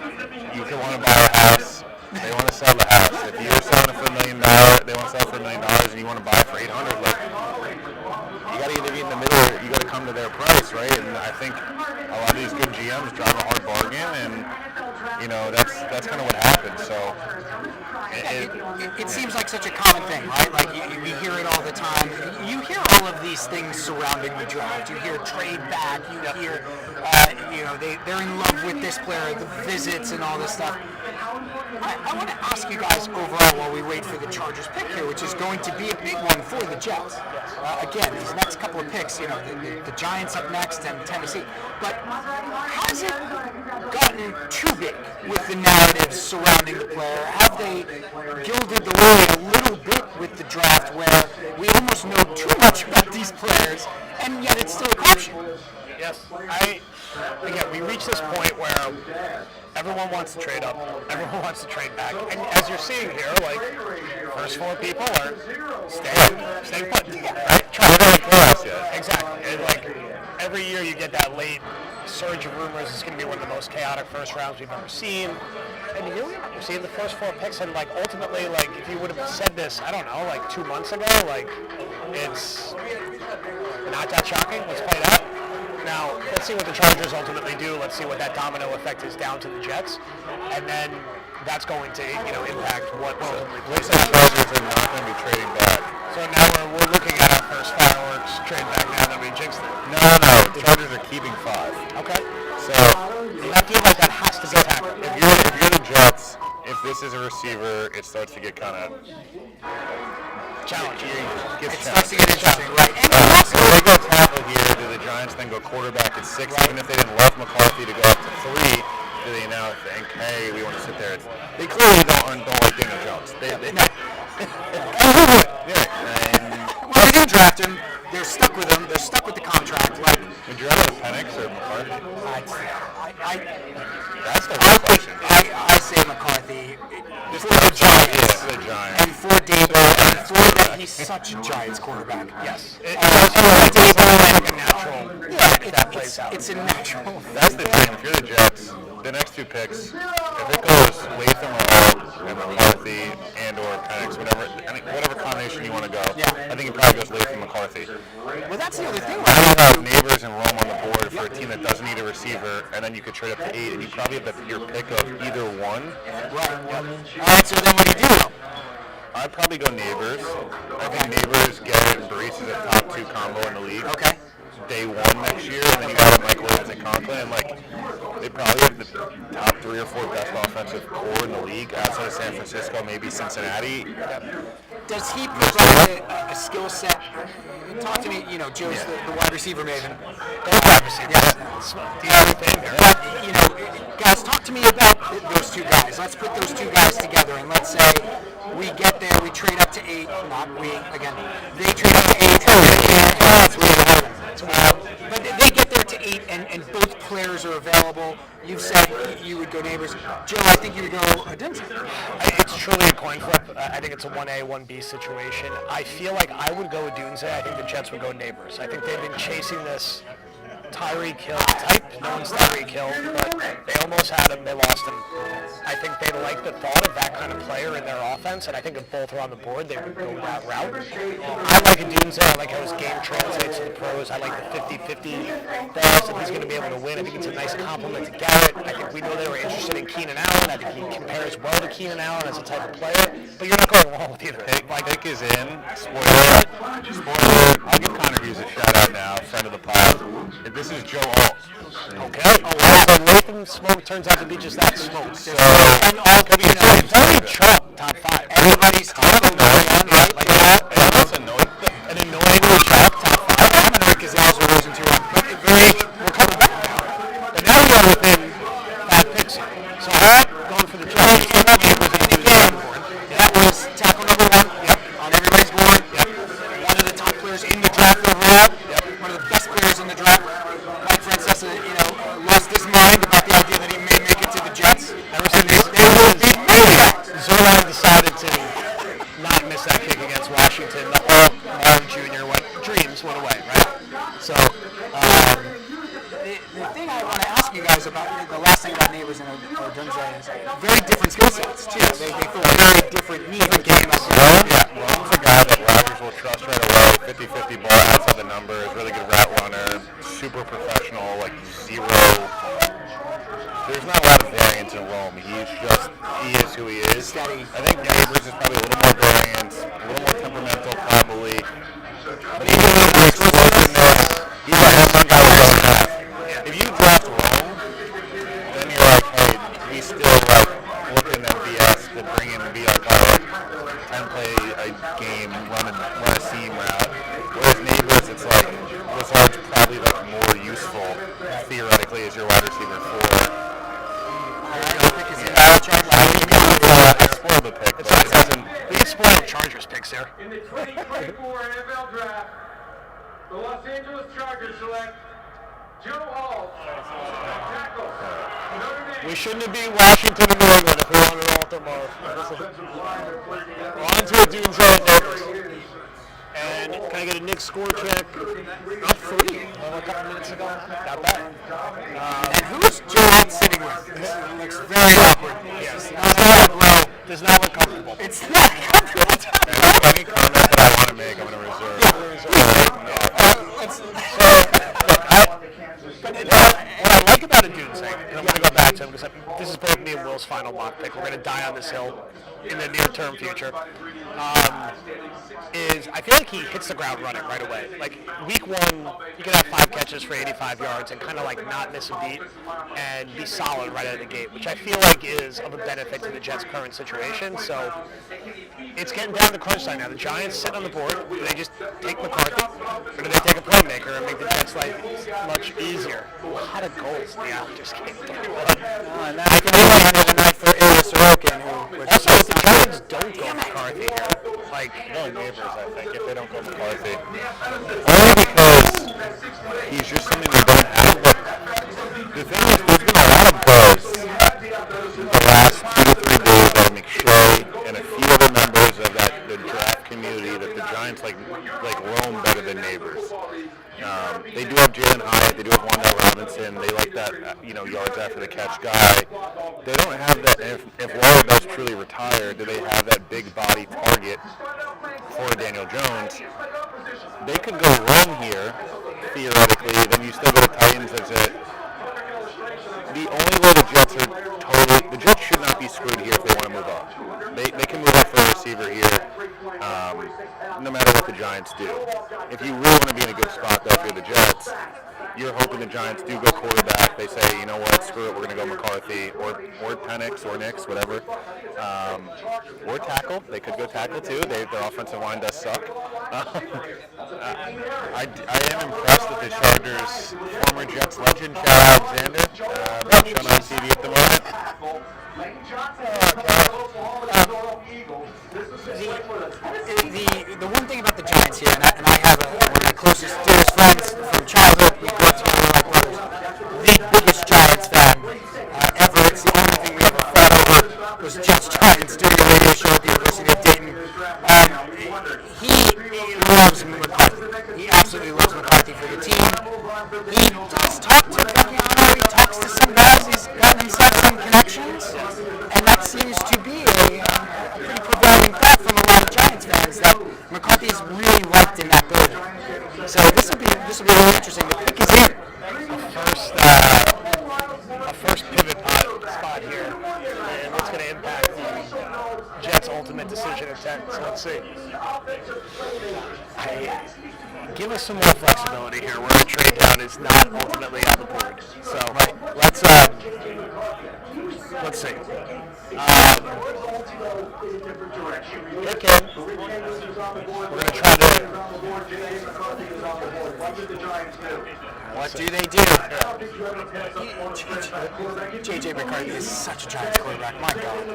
you could want to buy a house. They want to sell the house. If you're selling it for $1 million, they want to sell it for $1 million, and you want to buy it for $800. You got to either be in the middle, or you got to come to their price, right? And I think a lot of these good GMs drive a hard bargain, and that's kind of what happens. So It seems like such a common thing, right? Like we hear it all the time. You hear all of these things surrounding the draft. You hear trade back. You hear, they're in love with this player, the visits and all this stuff. I want to ask you guys overall while we wait for the Chargers pick here, which is going to be a big one for the Jets. Again, these next couple of picks, the Giants up next and Tennessee. But has it gotten too big with the narratives surrounding the player? Have they gilded the lily a little bit with the draft where we almost know too much about these players and yet it's still a crapshoot? Yes. We reach this point where everyone wants to trade up, everyone wants to trade back, and as you're seeing here, like, first 4 people are staying put, right? Trying to chaos, exactly. And like every year you get that late surge of rumors. It's going to be one of the most chaotic first rounds we've ever seen. And here we are, you're seeing the first 4 picks, and like ultimately, like if you would have said this, I don't know, like 2 months ago, like it's not that shocking. Let's play that. Now, let's see what the Chargers ultimately do. Let's see what that domino effect is down to the Jets. And then that's going to, impact what ultimately plays out. The Chargers are not going to be trading back. So now we're looking at our first fireworks trade back now that we jinxed it. No. The Chargers are keeping 5. Okay. So I feel like that has to get happened. If you're the Jets, if this is a receiver, it starts to get kind of challenging. It starts to get interesting, right? So they go tackle here. Do the Giants then go quarterback at 6? Right. Even if they didn't love McCarthy to go up to 3, do they now think, hey, we want to sit there? They clearly don't like Daniel Jones. They didn't draft him. They're stuck with him. They're stuck with the contract. Like, would you rather Penix or McCarthy? That's the real question. I say McCarthy. For the Giants. And for Dable. And for that he's such a Giants quarterback. Yes. It's a natural. That's the thing. If you're the Jets, the next 2 picks, if it goes Latham or McCarthy and or Penix, whatever combination you want to go, I think it probably goes Latham McCarthy. Well, that's the other thing. Now you have Neighbors and Rome on the board for a team that doesn't need a receiver, and then you could trade up to 8, and you probably have your pick of either one. Right. All right. So then what do you do? I'd probably go Neighbors. I think Neighbors, Garrett, and Brees is a top 2 combo in the league. Okay. Day 1 next year, and then you got Mike Williams and Conklin, and they probably have the top 3 or 4 best offensive core in the league outside of San Francisco, maybe Cincinnati. Does he provide a skill set? Talk to me, Joe's the wide receiver maven. Wide receiver. Guys, talk to me about those 2 guys. Let's put those 2 guys together, and let's say we get there, we trade up to 8. Not we, again. They trade up to 8. But they get there to 8, and both players are available. You've said you would go Neighbors. Joe, I think you would go Adinson. It's truly a coin flip. I think it's a 1A, 1B situation. I feel like I would go with Dunze. I think the Jets would go Neighbors. I think they've been chasing this Tyreek Hill type. No one's Tyreek Hill, but they almost had him. They lost him. I think they like the thought of that kind of player in their offense, and I think if both are on the board, they would go that route. I like Dunze. I like how his game translates to the pros. I like the 50-50 balls that he's going to be able to win. I think it's a nice compliment to Garrett. I think we know they were interested in Keenan Allen. I think he compares well to Keenan Allen as a type of player, but you're not going wrong with either. Pick is in. Spoiler. I'll give Connor Hughes a shout out now, friend of the pod. This is Joe Alt. Okay. So Latham smoke turns out to be just that smoke. So, and all could be very chalk top 5. Everybody's talking about it, right? Like that. That's annoying. An annoyingly chalk top 5. I'm annoyed because Al's are losing 2 1. But we're coming back now. But now we are within 5 picks. So going for the Jets. That was tackle number 1. Yep. On everybody's board. Yep. One of the top players in the draft overall. Yep. One of the best players in the draft. Mike Francesa, lost his mind about the idea that he may make it to the Jets. Ever since Zolan decided to not miss that kick against Washington, the whole Marv Jr. dreams went away, right? So the thing I want to ask you you guys about the last thing about Neighbors and Odunze is very different skill sets too. They fill very different needs. Rome's a guy that Rodgers will trust right away. 50-50 ball outside the numbers, really good route runner, super professional, like zero. There's not a lot of variance in Rome. He is who he is. Steady. I think Neighbors is probably a little more variance, a little more temperamental probably. But even with the explosiveness, he's a home run guy with a half. If you draft Rome, then you're like, hey, we still like looking at MVS to bring in and be like, all right, 10-play a game, run a seam route. Whereas Neighbors, it's like Lazard's probably like more useful theoretically as your wide receiver 4. I spoiled the pick, but it doesn't. We spoiled Chargers picks there. In the 2024 NFL Draft, the Los Angeles Chargers select Joe Hall, tackle, Notre Dame. We shouldn't be Washington and New England if we want to roll with them both. We're on to a Dunes and Neighbors. And can I get a Nick score check? Up 3 a couple minutes ago. Not bad. And who's Joe sitting with? It looks very awkward. Yes. Does not look comfortable. It's not comfortable. Any comment that I want to make, I'm going to reserve. What I like about a Dunes thing, and I'm going to go back to him because this is both me and Will's final mock pick. We're going to die on this hill in the near-term future. Is I feel like he hits the ground running right away. Like week 1, he could have 5 catches for 85 yards and kind of like not miss a beat and be solid right out of the gate, which I feel like is of a benefit to the Jets' current situation. So it's getting down to crunch time now. The Giants sit on the board. Do they just take McCarthy, or do they take a playmaker and make the Jets' life much easier? A lot of goals in the Islanders game. And now I can move on to the night for Ilya Sorokin, who also, if the Giants don't go McCarthy here, like No Neighbors, I think, if they don't go McCarthy. Only because he's just something they don't have. But the thing is, there's been a lot of buzz the last 2 to 3 days out of McShay and a few other members of the draft community that the Giants like Rome better than Neighbors. They do have Jalen Hyatt, they do have Wandale Robinson, they like that yards after the catch guy. They don't have that. If Waller does truly retire, do they have that big body target for Daniel Jones? They could go wrong here, theoretically. Then you still go to Titans. That's it. The only way the Jets should not be screwed here if they want to move up. They can move up for a receiver here, no matter what the Giants do. If you really want to be in a good spot, though, if you're the Jets, you're hoping the Giants do go quarterback. They say, you know what, screw it, we're going to go McCarthy or Penix or Nix, whatever. Or tackle. They could go tackle, too. Their offensive line does suck. I am impressed with the Chargers' former Jets legend, Chad Alexander, being shown on TV at the moment. The one thing about the Giants here, and I have one of my closest, dearest friends from childhood, we grew up together like brothers, the biggest Giants fan ever. It's the only thing we ever fought over was Jets-Giants doing a radio show at the University of Dayton. He loves McCarthy. He absolutely loves McCarthy for the team. He does talk to Fabiano. He talks to some guys. He's gotten himself some connections, and that seems to be a pretty prevailing thought from a lot of Giants fans that McCarthy is really liked in that building. So this will be really interesting. The pick is in. A first pivot spot here, and what's going to impact the Jets' ultimate decision at 10. So let's see. Give us some more flexibility here, where a trade down is not ultimately on the board. So let's see. Pick in. We're going to try to. What do they do? J.J. McCarthy is such a Giants quarterback. My God.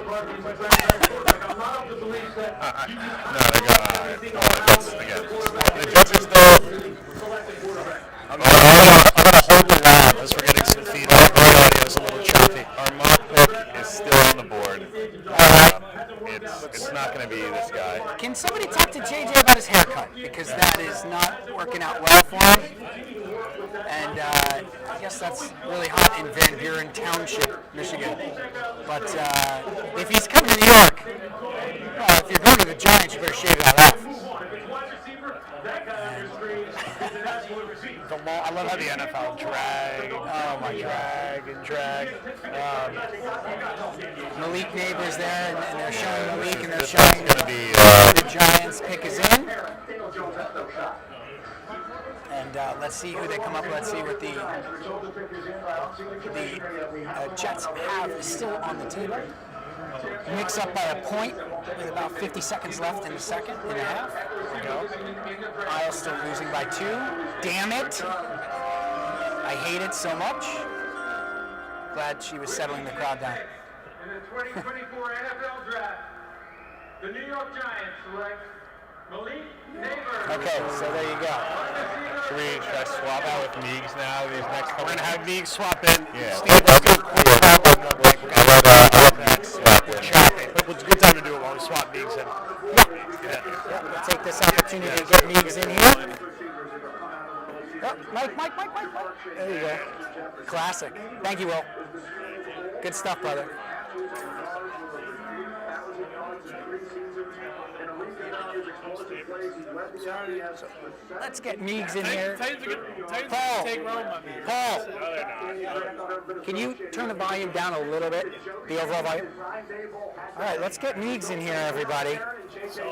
That's again. The Jets are still. I'm going to hold the line as we're getting some feedback. The audio is a little choppy. Our mock pick is still on the board. It's not going to be this guy. Can somebody talk to JJ about his haircut? Because that is not working out well for him. And I guess that's really hot in Van Buren Township, Michigan. But if he's coming to New York, well, if you're going to the Giants, you better shave that off. I love how the NFL drag. Oh my drag. Malik Neighbors there, and they're showing Malik, and they're showing the Giants pick is in. And let's see who they come up with. Let's see what the Jets have is still on the table. Mix up by a point with about 50 seconds left in the second and a half. Isles still losing by 2. Damn it. I hate it so much. Glad she was settling the crowd down. In the 2024 NFL Draft, the New York Giants select Malik Neighbors. Okay, so there you go. Should I swap out with Meigs now? These next couple. We're gonna have Meigs swap in. Yeah. Steve, let's do a quick swap on the break. I'll let Meigs swap in. It's a good time to do it while we swap Meigs in. We'll take this opportunity to get Meigs in here. Oh, Mike. There you go. Classic. Thank you, Will. Good stuff, brother. Let's get Meigs in here. Paul, can you turn the volume down a little bit? The overall volume? All right, let's get Meigs in here, everybody.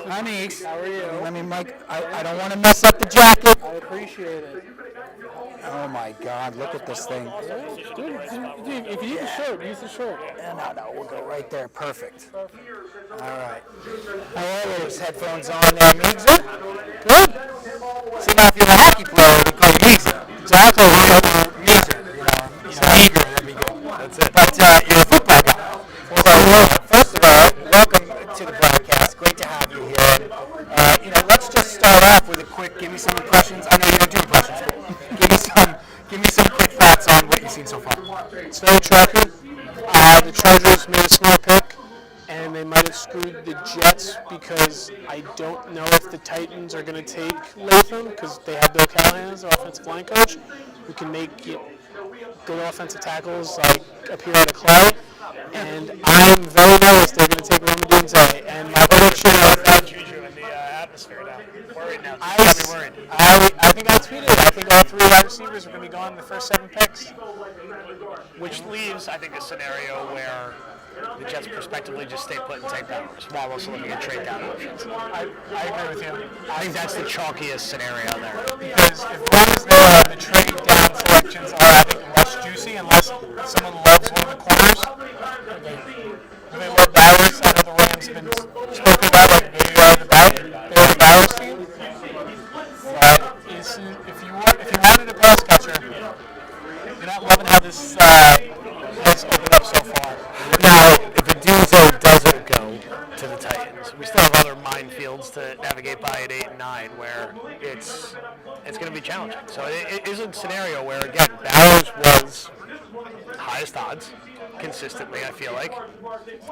Hi, Meigs. How are you? Let me, Mike. I don't want to mess up the jacket. I appreciate it. Oh my God! Look at this thing. Dude, if you need the shirt, use the shirt. No, we'll go right there. Perfect. All right. How are those headphones on there, Meegser? Good. See, now if you're a hockey player, we call you Meegser. Exactly. Meegser. Meager, that'd be good. That's it. But you're a football guy. Well, first of all, welcome to the broadcast. Great to have you here. Let's just start off with a quick. Give me some impressions. I know you don't do impressions, but give me some quick thoughts on what you've seen so far. It's very tracking. The Chargers made a smart pick, and they might have screwed the Jets because I don't know if the Titans are going to take Latham because they have Bill Callahan as the offensive line coach, who can make good offensive tackles like appear at a Clay. And I'm very nervous they're going to take Roman Dunze. And my prediction Juju in the atmosphere now. Worried now. I think I tweeted. I think all 3 wide receivers are going to be gone in the first 7 picks. Which leaves, I think, a scenario where the Jets prospectively just stay put and take Bowers while also looking at trade down options. I agree with you. I think that's the chalkiest scenario there. Because as long as the trade down selections are, I think, less juicy, unless someone loves one of the corners. They love Bowers. I know the Rams have been spoken about like they are the Bowers team. But if you wanted a pass catcher, you're not loving how this has opened up so far. Now, if Dunze doesn't go to the Titans, we still have other minefields to navigate by at 8 and 9 where it's going to be challenging. So it is a scenario where, again, Bowers was highest odds consistently, I feel like.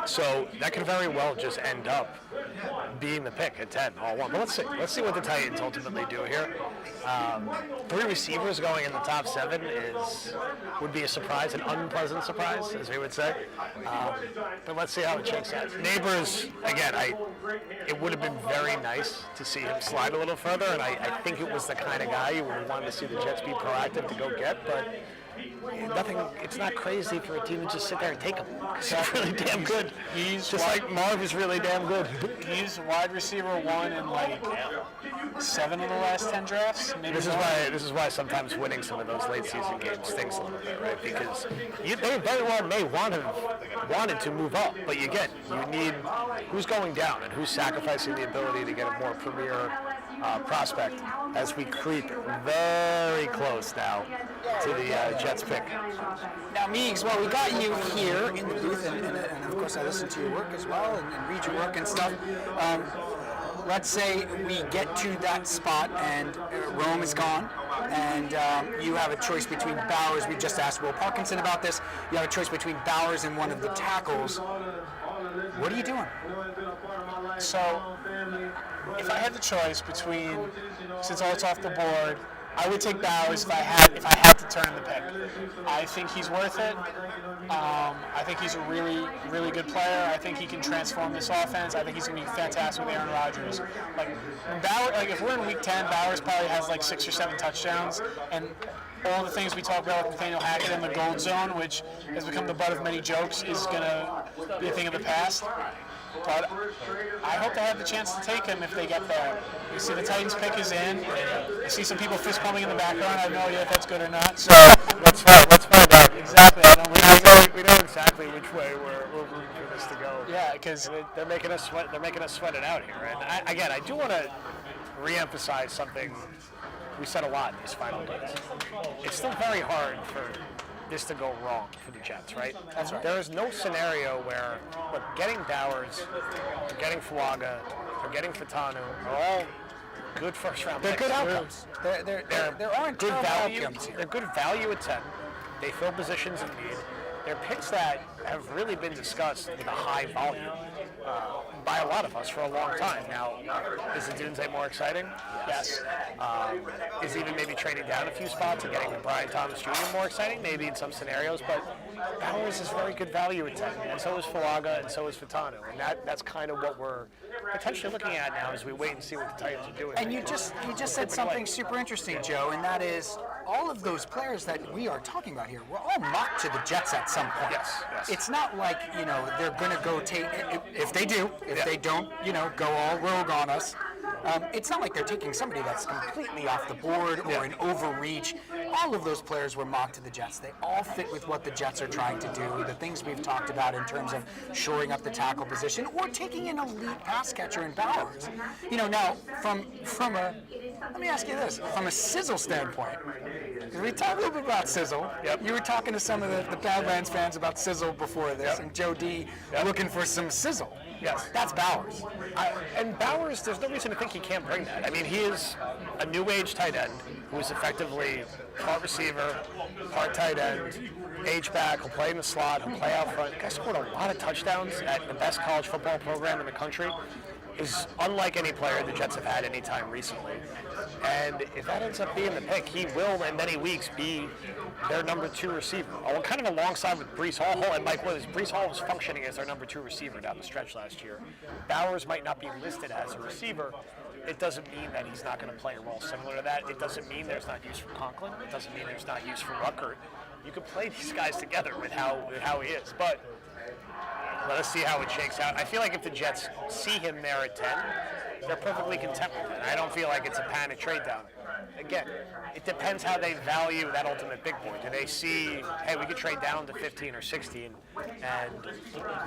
So that could very well just end up being the pick at 10, all one. But let's see. Let's see what the Titans ultimately do here. 3 receivers going in the top 7 would be a surprise, an unpleasant surprise, as we would say. But let's see how it shakes out. Neighbors, again, it would have been very nice to see him slide a little further, and I think it was the kind of guy you would have wanted to see the Jets be proactive to go get, but it's not crazy for a team to just sit there and take him. He's really damn good. He's just like Marv is really damn good. He's wide receiver 1 in like 7 of the last 10 drafts. Maybe this is why sometimes winning some of those late season games stinks a little bit, right? Because they very well may wanted to move up, but you need who's going down and who's sacrificing the ability to get a more premier prospect as we creep very close now to the Jets pick. Now, Meigs, well, we got you here in the booth, and of course I listen to your work as well and read your work and stuff. Let's say we get to that spot and Rome is gone, and you have a choice between Bowers. We just asked Will Parkinson about this. You have a choice between Bowers and one of the tackles. What are you doing? So if I had the choice between, since all it's off the board, I would take Bowers if I had to turn the pick. I think he's worth it. I think he's a really, really good player. I think he can transform this offense. I think he's going to be fantastic with Aaron Rodgers. If we're in Week 10, Bowers probably has 6 or 7 touchdowns, and all the things we talk about with Nathaniel Hackett in the gold zone, which has become the butt of many jokes, is going to be a thing of the past. But I hope they have the chance to take him if they get there. You see the Titans pick is in. I see some people fist pumping in the background. I have no idea if that's good or not. So let's find out. Exactly. We know exactly which way we're rooting for this to go. Yeah, because they're making us sweat. They're making us sweat it out here. And I do want to reemphasize something we said a lot in these final days. It's still very hard for this to go wrong for the Jets, right? That's right. There is no scenario where, look, getting Bowers, or getting Fuaga, or getting Fashanu are all good first-round picks. They're good outcomes. There aren't good value. outcomes here. They're good value at 10. They fill positions in need. They're picks that have really been discussed with a high volume by a lot of us for a long time. Now, is the Dunze more exciting? Yes. Is even maybe trading down a few spots and getting the Brian Thomas Jr. more exciting? Maybe in some scenarios, but Bowers is very good value at 10, and so is Fuaga, and so is Fashanu, and that's kind of what we're potentially looking at now as we wait and see what the Titans are doing. And you just said something super interesting, Joe, and that is all of those players that we are talking about here were all mocked to the Jets at some point. Yes. It's not like, they're going to go take, if they do, if they don't, go all rogue on us, it's not like they're taking somebody that's completely off the board or an overreach. All of those players were mocked to the Jets. They all fit with what the Jets are trying to do, the things we've talked about in terms of shoring up the tackle position or taking an elite pass catcher in Bowers. Now, from a, let me ask you this, from a sizzle standpoint, we talked a little bit about sizzle. Yep. You were talking to some of the Badlands fans about sizzle before this, and Joe D looking for some sizzle. Yes. That's Bowers. And Bowers, there's no reason to think he can't bring that. I mean, he is a new age tight end who is effectively part receiver, part tight end, H-back, he'll play in the slot, he'll play out front. The guy scored a lot of touchdowns at the best college football program in the country. Is unlike any player the Jets have had any time recently. And if that ends up being the pick, he will in many weeks be their number 2 receiver. Kind of alongside with Breece Hall and Mike Williams. Breece Hall was functioning as their number 2 receiver down the stretch last year. Bowers might not be listed as a receiver. It doesn't mean that he's not going to play a role similar to that. It doesn't mean there's not use for Conklin. It doesn't mean there's not use for Ruckert. You can play these guys together with how he is. But let us see how it shakes out. I feel like if the Jets see him there at 10, they're perfectly content with it. I don't feel like it's a panic trade down. Again, it depends how they value that ultimate big boy. Do they see, hey, we could trade down to 15 or 16 and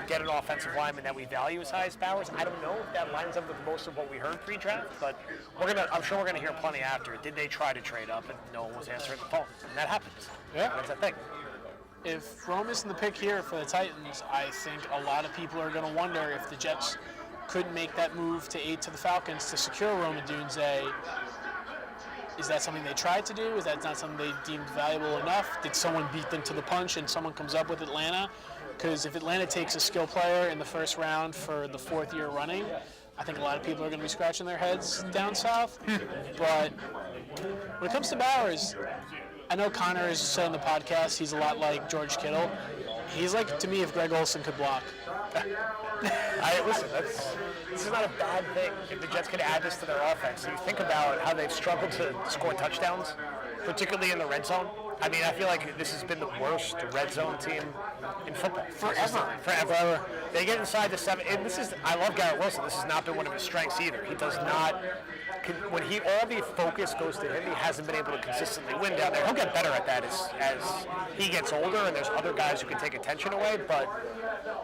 get an offensive lineman that we value as high as Bowers? I don't know if that lines up with most of what we heard pre-draft, but I'm sure we're going to hear plenty after. Did they try to trade up and no one was answering the phone? And that happens. Yeah. That's a thing. If Rome isn't the pick here for the Titans, I think a lot of people are going to wonder if the Jets couldn't make that move to 8 to the Falcons to secure Rome Dunze. Is that something they tried to do? Is that not something they deemed valuable enough? Did someone beat them to the punch and someone comes up with Atlanta? Because if Atlanta takes a skill player in the first round for the 4th year running, I think a lot of people are going to be scratching their heads down south. But when it comes to Bowers, I know Connor has said on the podcast he's a lot like George Kittle. He's like, to me, if Greg Olsen could block. Listen, this is not a bad thing. If the Jets could add this to their offense, you think about how they've struggled to score touchdowns, particularly in the red zone. I mean, I feel like this has been the worst red zone team in football. Forever. They get inside the 7. And I love Garrett Wilson. This has not been one of his strengths either. He does not, when all the focus goes to him, he hasn't been able to consistently win down there. He'll get better at that as he gets older and there's other guys who can take attention away, but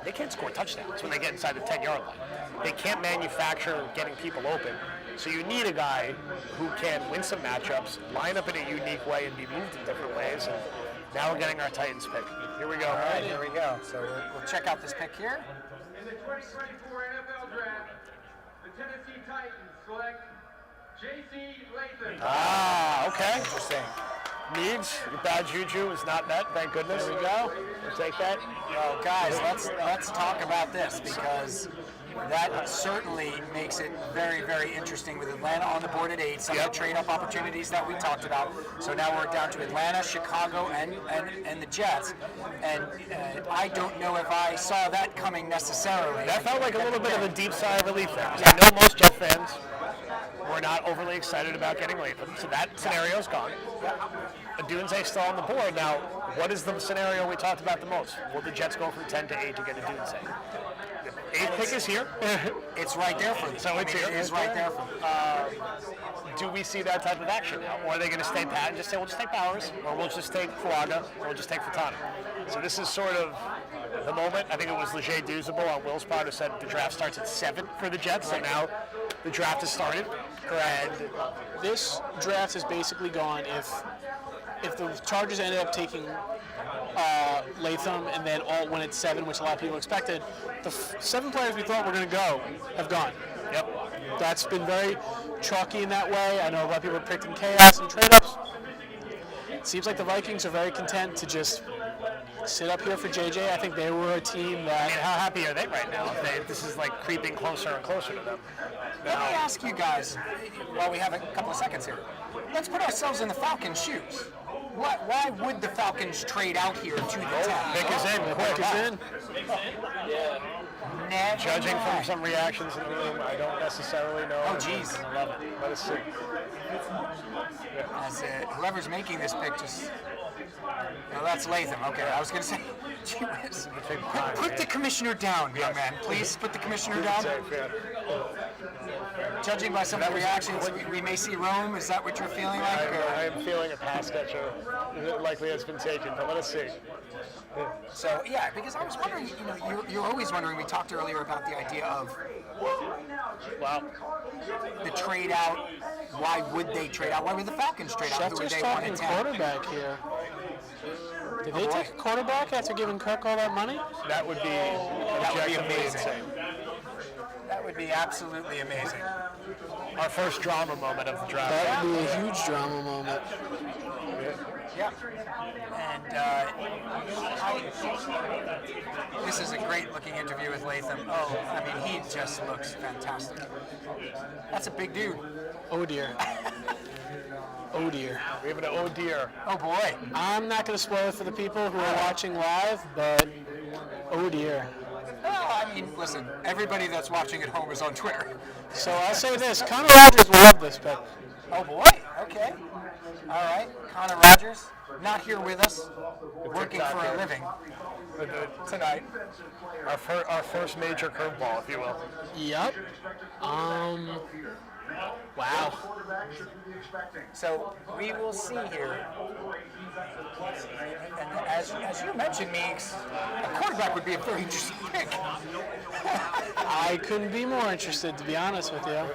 they can't score touchdowns when they get inside the 10-yard line. They can't manufacture getting people open. So you need a guy who can win some matchups, line up in a unique way, and be moved in different ways. And now we're getting our Titans pick. Here we go. All right, here we go. So we'll check out this pick here. In the 2024 NFL Draft, the Tennessee Titans select J.C. Latham. Okay. Interesting. Needs, your bad juju is not met, thank goodness. There we go. We'll take that. Well, guys, let's talk about this because That certainly makes it very, very interesting with Atlanta on the board at 8, some of the trade-up opportunities that we talked about. So now we're down to Atlanta, Chicago, and the Jets. And I don't know if I saw that coming necessarily. That felt like a little bit of a deep sigh of relief there. I know most Jet fans were not overly excited about getting Latham, so that scenario's gone. Dunze's still on the board. Now, what is the scenario we talked about the most? Will the Jets go from 10 to 8 to get a Dunze? 8th pick is here. It's right there for them. So it's here. It is right there for them. Do we see that type of action now? Or are they going to stay pat and just say, we'll just take Bowers, or we'll just take Fuaga, or we'll just take Fashanu? So this is sort of the moment. I think it was Leger Duzable on Will's part who said the draft starts at 7 for the Jets, so now the draft has started. And this draft is basically gone if the Chargers ended up taking Latham and then when it's 7, which a lot of people expected, the 7 players we thought were going to go have gone. Yep. That's been very chalky in that way. I know a lot of people are predicting chaos and trade-ups. It seems like the Vikings are very content to just sit up here for JJ. I think they were a team that... I mean, how happy are they right now? This is like creeping closer and closer to them. Let me ask you guys, while we have a couple of seconds here, let's put ourselves in the Falcons' shoes. Why would the Falcons trade out here to the 10? Pick is in. Pick is in. Never Judging mind. from some reactions in the room, I don't necessarily know. Oh, jeez. Let us see. As whoever's making this pick just... No, that's Latham. Okay, I was going to say... Gee whiz. Put the commissioner down, young man. Please put the commissioner down. Judging by some of the reactions, we may see Rome. Is that what you're feeling like? I am feeling a pass catcher likely has been taken, but let us see. So, yeah, because I was wondering, you're always wondering, we talked earlier about the idea of the trade out. Why would they trade out? Why would the Falcons trade out? Who would they want talking to quarterback here. Did they take a quarterback after giving Kirk all that money? That would be amazing. That would be absolutely amazing. Our first drama moment of the draft. That would be a huge drama moment. Yeah. And this is a great looking interview with Latham. Oh, I mean, he just looks fantastic. That's a big dude. Oh, dear. Oh, dear. We have an oh, dear. Oh, boy. I'm not going to spoil it for the people who are watching live, but oh, dear. Well, I mean, listen, everybody that's watching at home is on Twitter. So I'll say this, Connor Rogers will love this pick. Oh, boy. Okay. All right. Connor Rogers, not here with us, working for a living tonight. Our first major curveball, if you will. Yep. Wow. So we will see here. And as you mentioned, Meeks, a quarterback would be a very interesting pick. I couldn't be more interested, to be honest with you.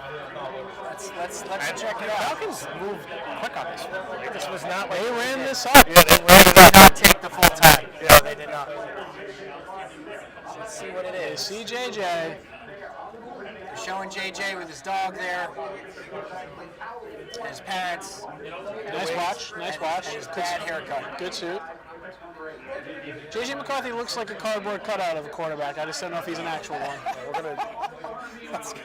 Let's check it out. Falcons moved quick on this one. This was not like They ran this up. Yeah, they ran it up. Did not take the full time. Yeah, they did not. Let's see what it is. See JJ. They're showing JJ with his dog there. And his parents. Nice watch. Nice watch. And his bad haircut. Good suit. JJ McCarthy looks like a cardboard cutout of a quarterback. I just don't know if he's an actual one. That's good.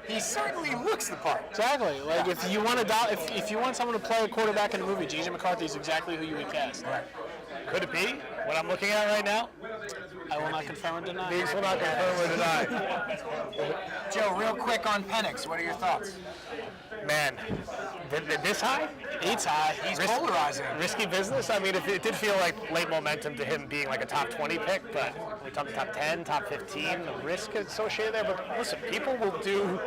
He certainly looks the part. Exactly. Like if you want if you want someone to play a quarterback in a movie, JJ McCarthy is exactly who you would cast. Right. Could it be what I'm looking at right now? I will not confirm or deny. These will not confirm or deny. Joe, real quick on Penix, what are your thoughts? Man, this high? It's high. He's polarizing. Risky business. I mean, it did feel like late momentum to him being like a top 20 pick, but we talked top 10, top 15, the risk associated there. But listen, people will do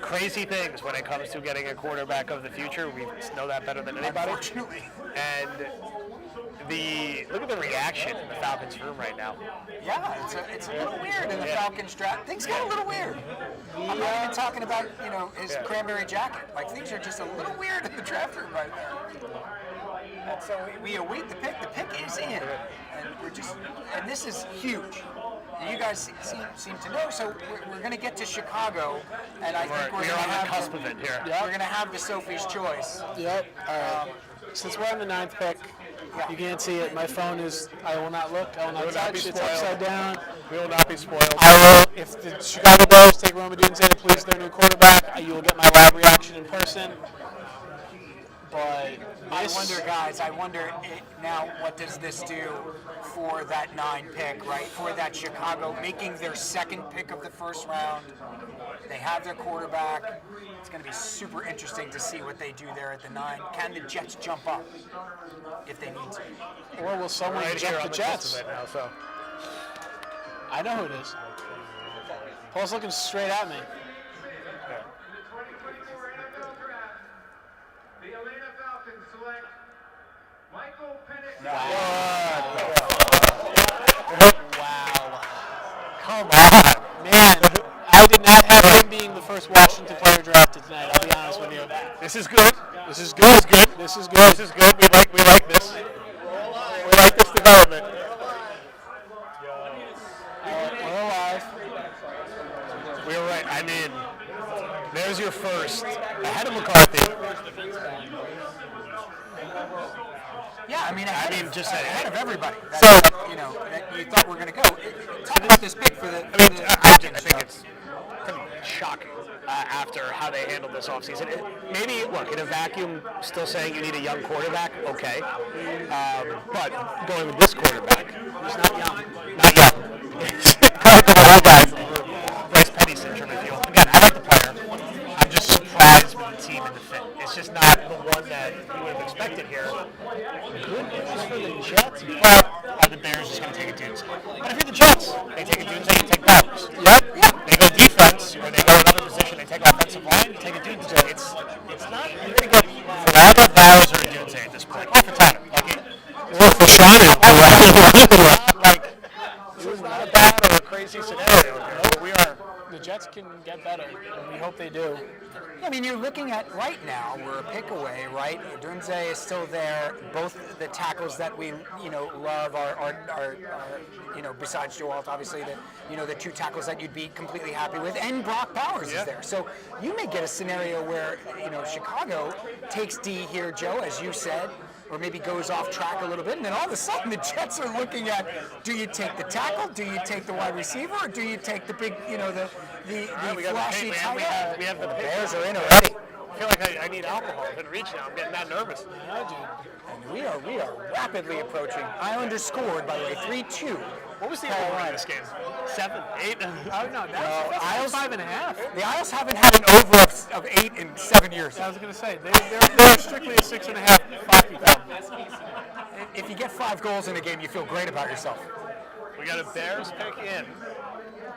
crazy things when it comes to getting a quarterback of the future. We know that better than anybody. Unfortunately. And look at the reaction in the Falcons room right now. Yeah, it's a little weird in the Falcons draft. Things got a little weird. I'm not even talking about, his cranberry jacket. Like, things are just a little weird in the draft room right now. And so we await the pick. The pick is in. And this is huge. You guys seem to know, so we're going to get to Chicago, and I think we're going to have the cusp of it here. We're going to have the Sophie's Choice. Yep. All right. Since we're on the 9th pick, you can't see it. My phone is, I will not look. I will not touch. It's upside down. We will not be spoiled. I will. If the Chicago Bears take Rome Odunze to please their new quarterback, you will get my loud reaction in person. But I wonder now what does this do for that 9 pick, right? For that Chicago, making their second pick of the first round. They have their quarterback. It's going to be super interesting to see what they do there at the 9. Can the Jets jump up if they need to? Or will someone jump the Jets? Now, so. I know who it is. Paul's looking straight at me. The Atlanta Falcons select Michael Penix. Wow. Come on. Man, I did not have him being the first Washington player drafted tonight, I'll be honest with you. This is good. This is good. This is good. This is good. We like this. We like this development. We're alive. We were right. I mean, there's your first. Ahead of McCarthy. Yeah, I mean, just ahead of everybody. So, That you thought were going to go. Talk about this pick for the. I think it's kind of shocking after how they handled this offseason. Maybe, look, in a vacuum, still saying you need a young quarterback, okay. But going with this quarterback, He's not young. not young. Old guys. Bryce Petty syndrome, if you will. Again, I like the player. I'm just surprised with the team and the fit. It's just not the one that you would have expected here. Good news for the Jets, but the Bears just going to take a Dunze. But if you're the Jets, they take a Dunze, you take Bowers. Yep. They go defense, or they go another position, they take offensive line, you take a Dunze. It's not, you're going to get Fernando, Bowers, or a Dunze at this point. Or Fashanu. Or Fashanu. This is not a bad or a crazy scenario here, but we are. The Jets can get better, and we hope they do. I mean, you're looking at right now, we're a pick away, right? Dunze is still there. Both the tackles that we, love are besides Joe Alt, obviously, the 2 tackles that you'd be completely happy with, and Brock Bowers is there. So you may get a scenario where, Chicago takes D here, Joe, as you said, or maybe goes off track a little bit, and then all of a sudden the Jets are looking at, do you take the tackle, do you take the wide receiver, or do you take the big, the flashy tight end? We have the Bears are in already. I feel like I need alcohol. I can reach now. I'm getting that nervous. And we are rapidly approaching. I underscored, by the way, 3-2. What was the over in this game? 7, 8? Oh, no, that's Isles 5.5. The Isles haven't had an over of 8 in 7 years. I was going to say, they're strictly a 6.5 hockey club. If you get 5 goals in a game, you feel great about yourself. We got a Bears pick in.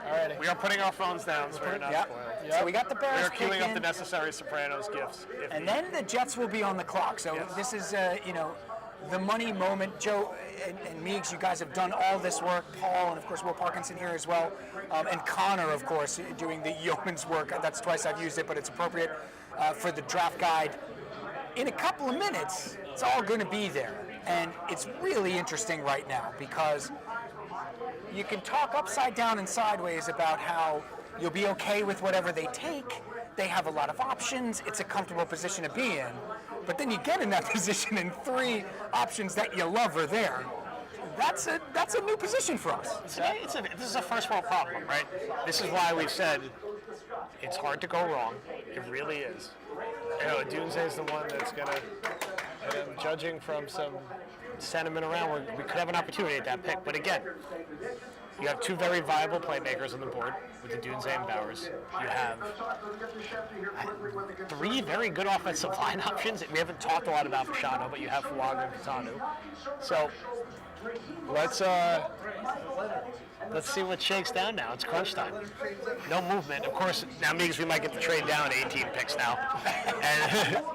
Alrighty. We are putting our phones down, so we're not spoiled. So we got the Bears We are queuing pick up in, the necessary Sopranos gifts. and then the Jets will be on the clock. So this is, the money moment. Joe and Meigs, you guys have done all this work. Paul and, of course, Will Parkinson here as well. And Connor, of course, doing the yeoman's work. That's twice I've used it, but it's appropriate for the draft guide. In a couple of minutes, it's all going to be there. And it's really interesting right now because you can talk upside down and sideways about how you'll be okay with whatever they take. They have a lot of options. It's a comfortable position to be in. But then you get in that position and 3 options that you love are there. That's a new position for us. This is a first world problem, right? This is why we've said it's hard to go wrong. It really is. Dunze is the one that's going to, judging from some sentiment around, we could have an opportunity at that pick. But again, you have 2 very viable playmakers on the board with the Dunze and Bowers. You have 3 very good offensive line options. We haven't talked a lot about Fashanu, but you have Fuaga and Fashanu. So let's see what shakes down now. It's crunch time. No movement. Of course, now means we might get the trade down 18 picks now. And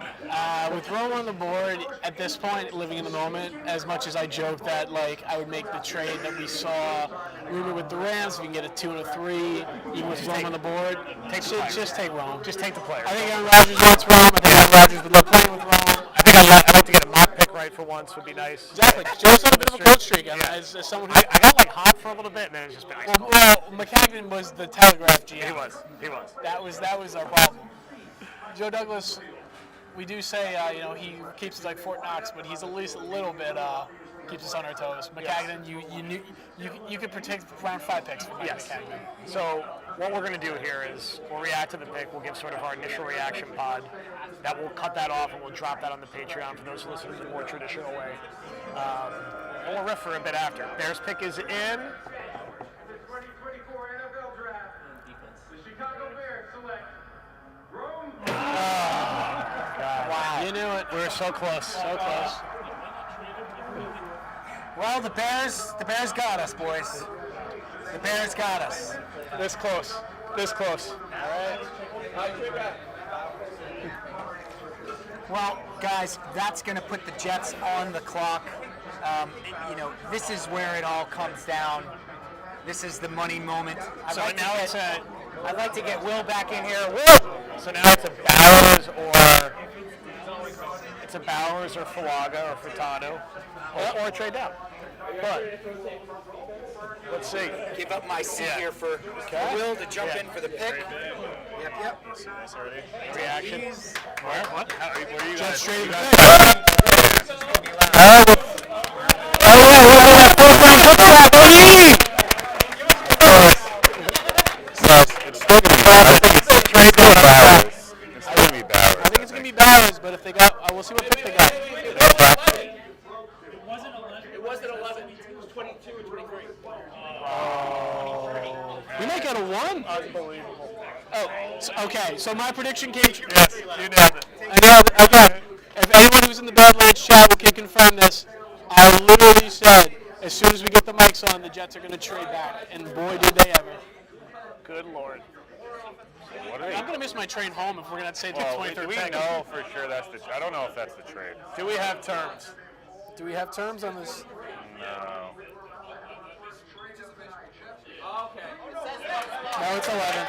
with Rome on the board, at this point, living in the moment, as much as I joke that I would make the trade that we saw rumored with the Rams, if you can get a 2 and a 3, even with Rome on the board, just take Rome. Just take the player. I think Aaron Rodgers wants Rome. I think Aaron Rodgers would love playing with Rome. I think I'd like to get a mock pick right for once would be nice. Exactly. Joe's on a bit of a cold streak. As someone who I got hot for a little bit, and then it's just been ice cold. Well, McCagnon was the Telegraph GM. He was. That was our problem. Joe Douglas, we do say he keeps it like Fort Knox, but he's at least a little bit keeps us on our toes. McCagnon, you could predict round 5 picks for Mike McCagnon. So what we're going to do here is we'll react to the pick. We'll give sort of our initial reaction pod. That we'll cut that off and we'll drop that on the Patreon for those who listen to the more traditional way. And we'll riff for a bit after. Bears pick is in. The 2024 NFL Draft. The Chicago Bears select Rome. Wow. You knew it. We were so close. So close. Well, the Bears got us, boys. The Bears got us. This close. This close. All right. Well, guys, that's going to put the Jets on the clock. This is where it all comes down. This is the money moment. I'd like to get Will back in here. Will! So now it's a Bowers or Falaga or Furtado or a trade down. But let's see. Give up my seat here for Will to jump in for the pick. Yep. Reaction. What? Where are you Jets guys? straight It's still going to be Bowers. I think it's trade down Bowers. It's still going to be Bowers. I think it's going to be Bowers, but if they got, we'll see what pick they got. It wasn't 11. It was 22 or 23. We might get a 1. Unbelievable. Okay. So my prediction came true. Yes, you nailed it. I nailed it. Okay. If anyone who's in the Badlands chat can confirm this, I literally said as soon as we get the mics on, the Jets are going to trade back, and boy, did they ever. Good Lord. I'm going to miss my train home if we're going to say the 23rd Do we pick. know for sure that's the? I don't know if that's the trade. Do we have terms? Do we have terms on this? No. No, it's 11.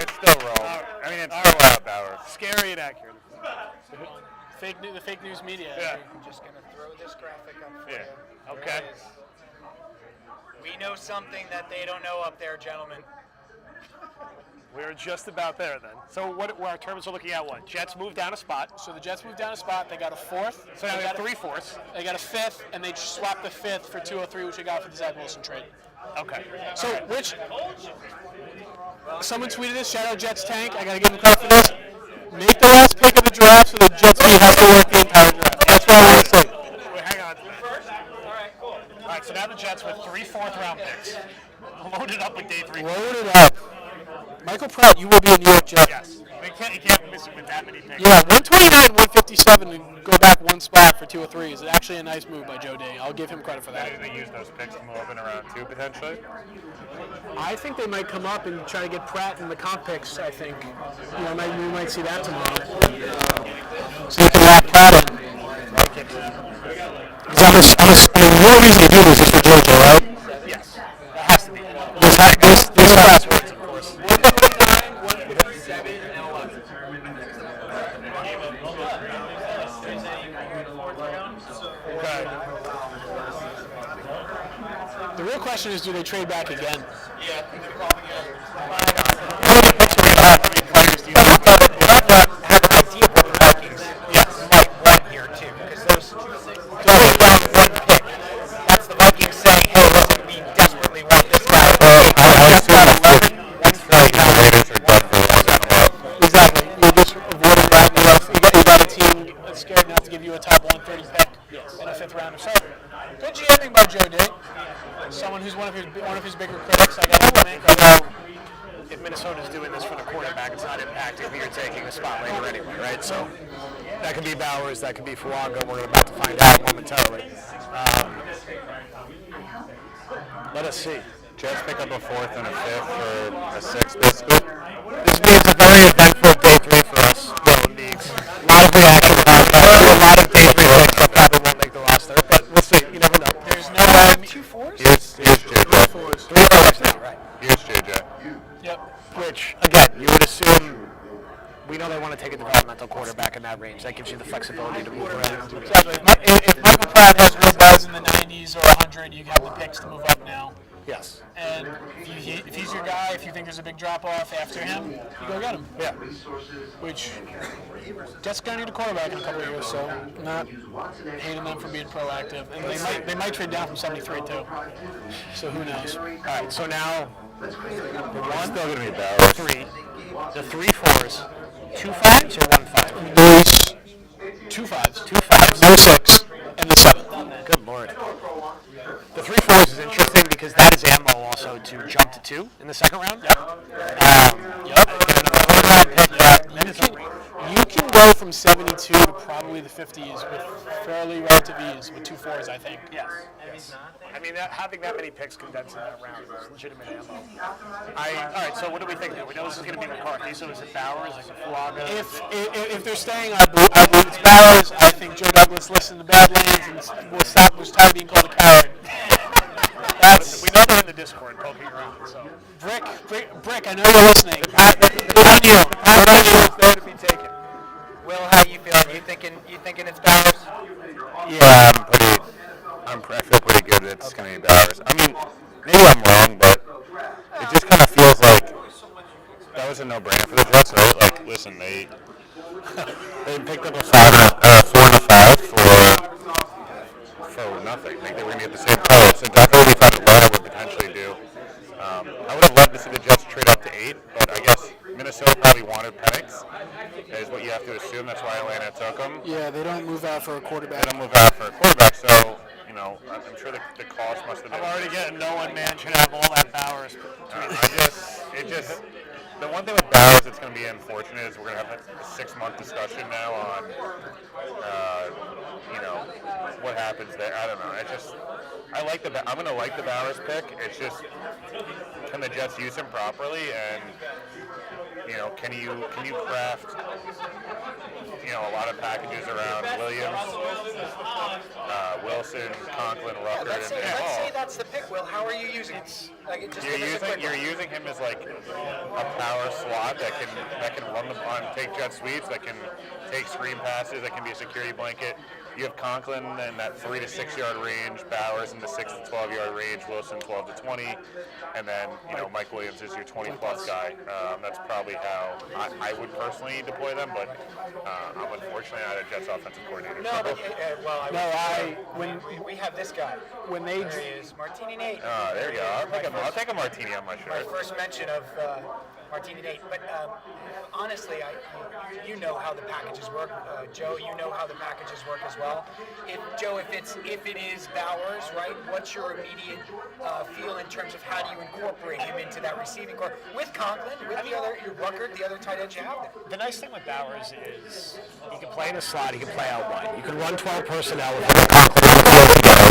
It's still Rome. I mean, it's still out Bowers. Scary and accurate. The fake news media. Yeah. I'm just going to throw this graphic up for you. Okay. There it is. We know something that they don't know up there, gentlemen. We're just about there then. So what our terms are looking at what? Jets moved down a spot. So the Jets moved down a spot. They got a 4th. So now they got 3/4. They got a 5th, and they swapped the 5th for 203, which they got for the Zach Wilson trade. Okay. So which? Someone tweeted this. Shout out Jets Tank. I got to give him credit for this. Make the last pick of the draft so the Jets team has to work the entire draft. That's what I want to say. Wait, hang on. All right, so now the Jets with 3 4th-round picks, loaded up with day 3. Loaded up. Michael Pratt, you will be a New York Jet. Yes. You can't miss it with that many picks. Yeah, 129, 157, and go back one spot for 203 is actually a nice move by Joe Day. I'll give him credit for that. Maybe they use those picks to move up in around 2 potentially. I think they might come up and try to get Pratt in the comp picks, I think. We might see that tomorrow. So you can lock Pratt in. The real reason to do this is for Georgia, right? Yes. That has to be. This last words, of course. 159, 157, and 11. Okay. The real question is, do they trade back again? Yeah, How many picks are we going to have? How many players do you have? Have an idea what the Vikings might want here, too. Because those going down 1 pick, that's the Vikings saying, hey, listen, we desperately want this guy. Just got 11. Exactly. You're just avoiding that. You got a team that's scared not to give you a top 130 pick in a 5th rounder. So, good jamming by Joe Day. Someone who's one of his bigger critics. I got to make. If Minnesota's doing this for the quarterback, it's not impacting who you're taking the spot later anyway, right? So that could be Bowers, that could be Falaga. We're about to find out momentarily. Let us see. Jets pick up a 4th and a 5th for a 6th, basically. This means a very eventful day 3 for us. Well, needs a lot of reaction about that. A lot of day 3 picks that probably won't make the roster, but we'll see. You never know. There's no way. 2 4s? Here's JJ. 3 4s now, right? Here's JJ. Yep. Which, again, you would assume we know they want to take a developmental quarterback in that range. That gives you the flexibility to move around. Exactly. If Michael Pratt has real buzz in the 90s or 100, you have the picks to move up now. Yes. And if he's your guy, if you think there's a big drop-off after him, you go get him. Yeah. Which, Jets going to need a quarterback in a couple of years, so I'm not hating them for being proactive. And they might trade down from 73, too. So who knows? All right, so now the one still going to be about The 3 4s, 2 5s or 1 5? There's 2 5s. 2 5s, No 6, and the 7. Good Lord. The 3 4s is interesting because that is ammo also to jump to 2 in the second round. You can go from 72 to probably the 50s with fairly relative ease with 2 4s, I think. Yes. I mean, having that many picks condensed in that round is legitimate ammo. All right, so what do we think now? We know this is going to be McCarthy, so is it Bowers? Is it Fuaga? If they're staying, I believe it's Bowers. I think Joe Douglas listened to Badlands and was tired of being called a coward. We know they're in the Discord poking around. So Brick, I know you're listening. On you. It's there to be taken. Will, how you feeling? You thinking it's Bowers? Yeah, I feel pretty good that it's going to be Bowers. I mean, maybe I'm wrong, but it just kind of feels like that was a no-brainer for the Jets. Right? Like, listen, they picked up a 4 and a 5 for nothing. Like, they were going to get the same color. So definitely we thought Atlanta would potentially do. I would have loved to see the Jets trade up to 8, but I guess Minnesota probably wanted Penix, is what you have to assume. That's why Atlanta took him. Yeah, they don't move out for a quarterback. So, you know, I'm sure the cost must have been. I'm already getting no one man should have all that Bowers. The one thing with Bowers that's going to be unfortunate is we're going to have a 6-month discussion now on, you know, what happens there. I don't know. I'm going to like the Bowers pick. It's just, can the Jets use him properly? And, you know, can you craft, you know, a lot of packages around Williams, Wilson, Conklin, Rucker, Let's and say that's the pick, Will. How are you using it? You're using him as like a power slot that can run the ball, take jet sweeps, that can take screen passes, that can be a security blanket. You have Conklin in that 3 to 6 yard range, Bowers in the 6 to 12 yard range, Wilson 12 to 20, and then Mike Williams is your 20 plus guy. That's probably how I would personally deploy them, but I'm unfortunately not a Jets offensive coordinator. We have this guy. When there is Martini Nate. There you go. I'll take a martini on my shirt. My first mention of Martini Nate, but honestly, you know how the packages work, Joe. You know how the packages work as well. If it is Bowers, right? What's your immediate feel in terms of how do you incorporate him into that receiving core with Conklin, with Rucker, the other tight end you have there? The nice thing with Bowers is he can play in the slot, he can play out wide. You can run 12 personnel with him and Conklin on the field together,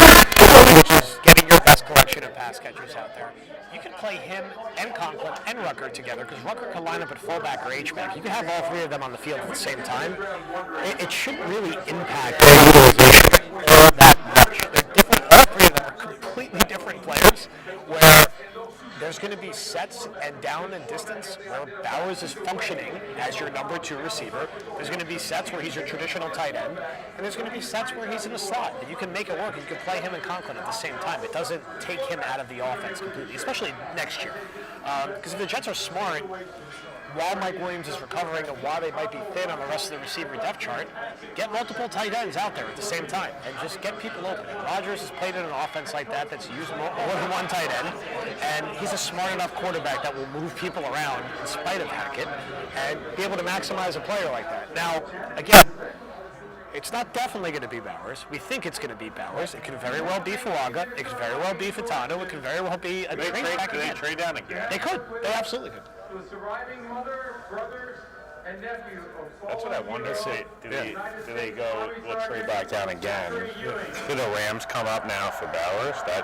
which is getting your best collection of pass catchers out there. You can play him and Conklin and Rucker together because Rucker can line up at fullback or H-back. You can have all 3 of them on the field at the same time. It shouldn't really impact their utilization that much. They're different. All 3 of them are completely different players where there's going to be sets and down and distance where Bowers is functioning as your number 2 receiver. There's going to be sets where he's your traditional tight end. And there's going to be sets where he's in the slot. And you can make it work. You can play him and Conklin at the same time. It doesn't take him out of the offense completely, especially next year. Because if the Jets are smart, while Mike Williams is recovering and while they might be thin on the rest of the receiver depth chart, get multiple tight ends out there at the same time and just get people open. And Rodgers has played in an offense like that that's used more than one tight end, and he's a smart enough quarterback that will move people around in spite of Hackett and be able to maximize a player like that. Now, again, it's not definitely going to be Bowers. We think it's going to be Bowers. It can very well be Fuaga. It can very well be Fashanu. It can very well be a trade back again. They trade down again? They could. They absolutely could. The surviving mother, brothers, and nephew of That's what I wonder. Do they go, we'll trade back down again? Do the Rams come up now for Bowers? That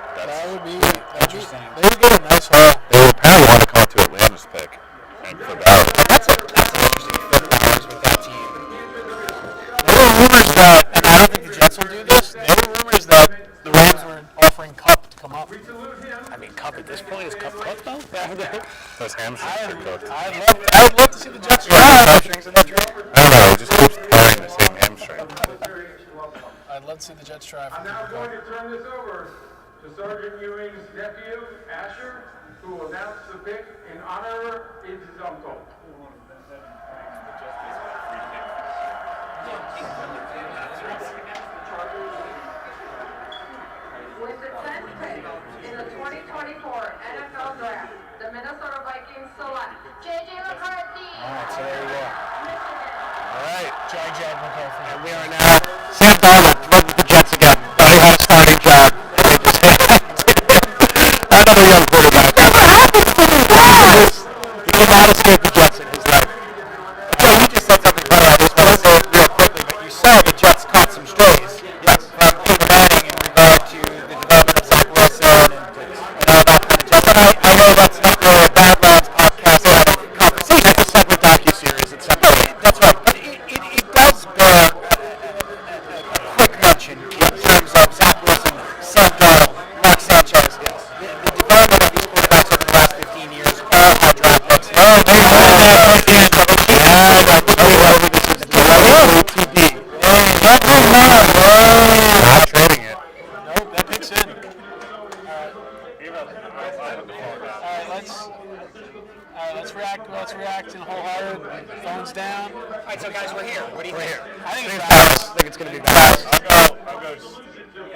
would be interesting. They would get a nice haul. They would apparently want to come to Atlanta's pick and for Bowers. That's an interesting fit Bowers with that team. There were rumors that, and I don't think the Jets will do this, there were rumors that the Rams were offering Kupp to come up. I mean, Kupp at this point, is Kupp cooked though? Those hamstrings are cooked. I'd love to see the Jets try hamstrings in that trade. I don't know, he just keeps tearing the same hamstring. I'd love to see the Jets try. I'm now going to turn this over to Sergeant Ewing's nephew, Asher, who will announce the pick in honor of his uncle. With the 10th pick in the 2024 NFL Draft, the Minnesota Vikings select J.J. McCarthy. All right, so there you go. All right. J.J. McCarthy. And we are now Sam Darnold with the Jets again. Thought he had a starting job, and they just another young quarterback. Never happens to me. He will not escape the Jets in his life. Joe, you just said something funny. I just want to say it real quickly, but you saw the Jets caught some strays. Yes. From Peter Manning in regard to the development of Zach Wilson and all that kind of jazz. And I know that's not really a Badlands podcast kind of conversation. That's a separate docuseries at some point. That's right, but it does bear a quick mention in terms of Zach Wilson, Sam Darnold, Mark Sanchez. Yes. The development of these quarterbacks over the last 15 years, all high draft picks. Not trading it. Nope, that pick's in. All right, let's react in wholehearted. Phones down. All right, so guys, we're here. What do you think? I think it's I think it's going to be bad. I'll go.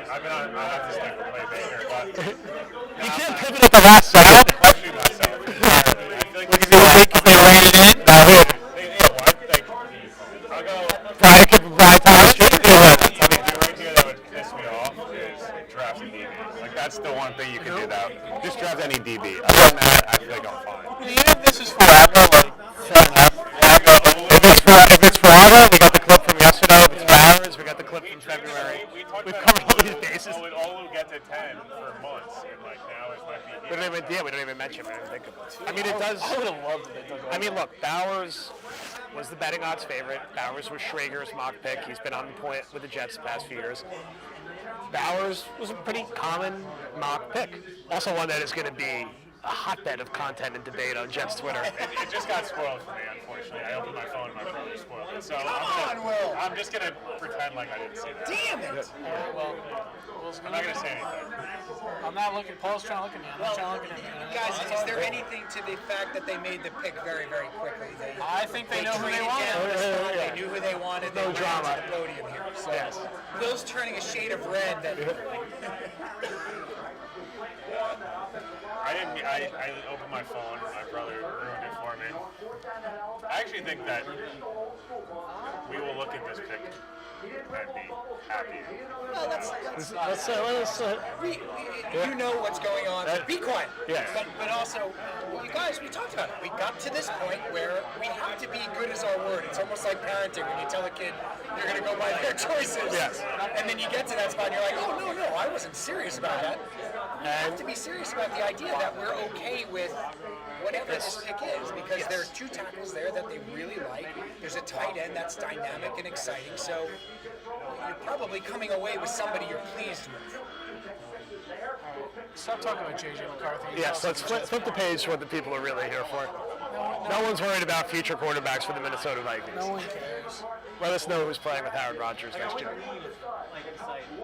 I have to stick with playmaker, but You can't pivot at the last second. I'm questioning myself. I feel like Because you think they ran it in? No, I'll go. Brian Thomas Jr. The right here that would piss me off is drafting DB. Like that's the one thing you can do that. Just draft any DB. Other than that, I feel like I'm fine. Even if this is forever, like, fair enough. If it's forever, we got the clip from yesterday. If it's Flowers, we got the clip from February. We've covered all these bases. Olu get to 10 for months, and like now it might be. We don't even mention it. I mean, it does. I would have loved it. I mean, look, Bowers was the betting odds favorite. Bowers was Schrager's mock pick. He's been on the point with the Jets the past few years. Bowers was a pretty common mock pick. Also one that is going to be a hotbed of content and debate on Jets Twitter. It just got spoiled for me, unfortunately. I opened my phone and my brother spoiled it. So I'm just going to pretend like I didn't see that. Damn it! Well, I'm not going to say anything. I'm not looking. Paul's trying to look at me. I'm not trying to look at him. Guys, is there anything to the fact that they made the pick very, very quickly? I think they know who they traded wanted. down this spot, They knew who they wanted. No they drama. went to the podium here. So Will's turning a shade of red. That I opened my phone and my brother ruined it for me. I actually think that we will look at this pick and be happy. you know what's going on. Be quiet. Yes. But also, you guys, we talked about it. We got to this point where we have to be good as our word. It's almost like parenting when you tell a kid you're going to go by their choices. Yes. And then you get to that spot and you're like, oh, no, I wasn't serious about that. We have to be serious about the idea that we're okay with whatever this pick is, because there's two tackles there that they really like. There's a tight end that's dynamic and exciting. So you're probably coming away with somebody you're pleased with. Stop talking about J.J. McCarthy. Yes, let's flip the page to what the people are really here for. No one's worried about future quarterbacks for the Minnesota Vikings. No one cares. Let us know who's playing with Aaron Rodgers next year.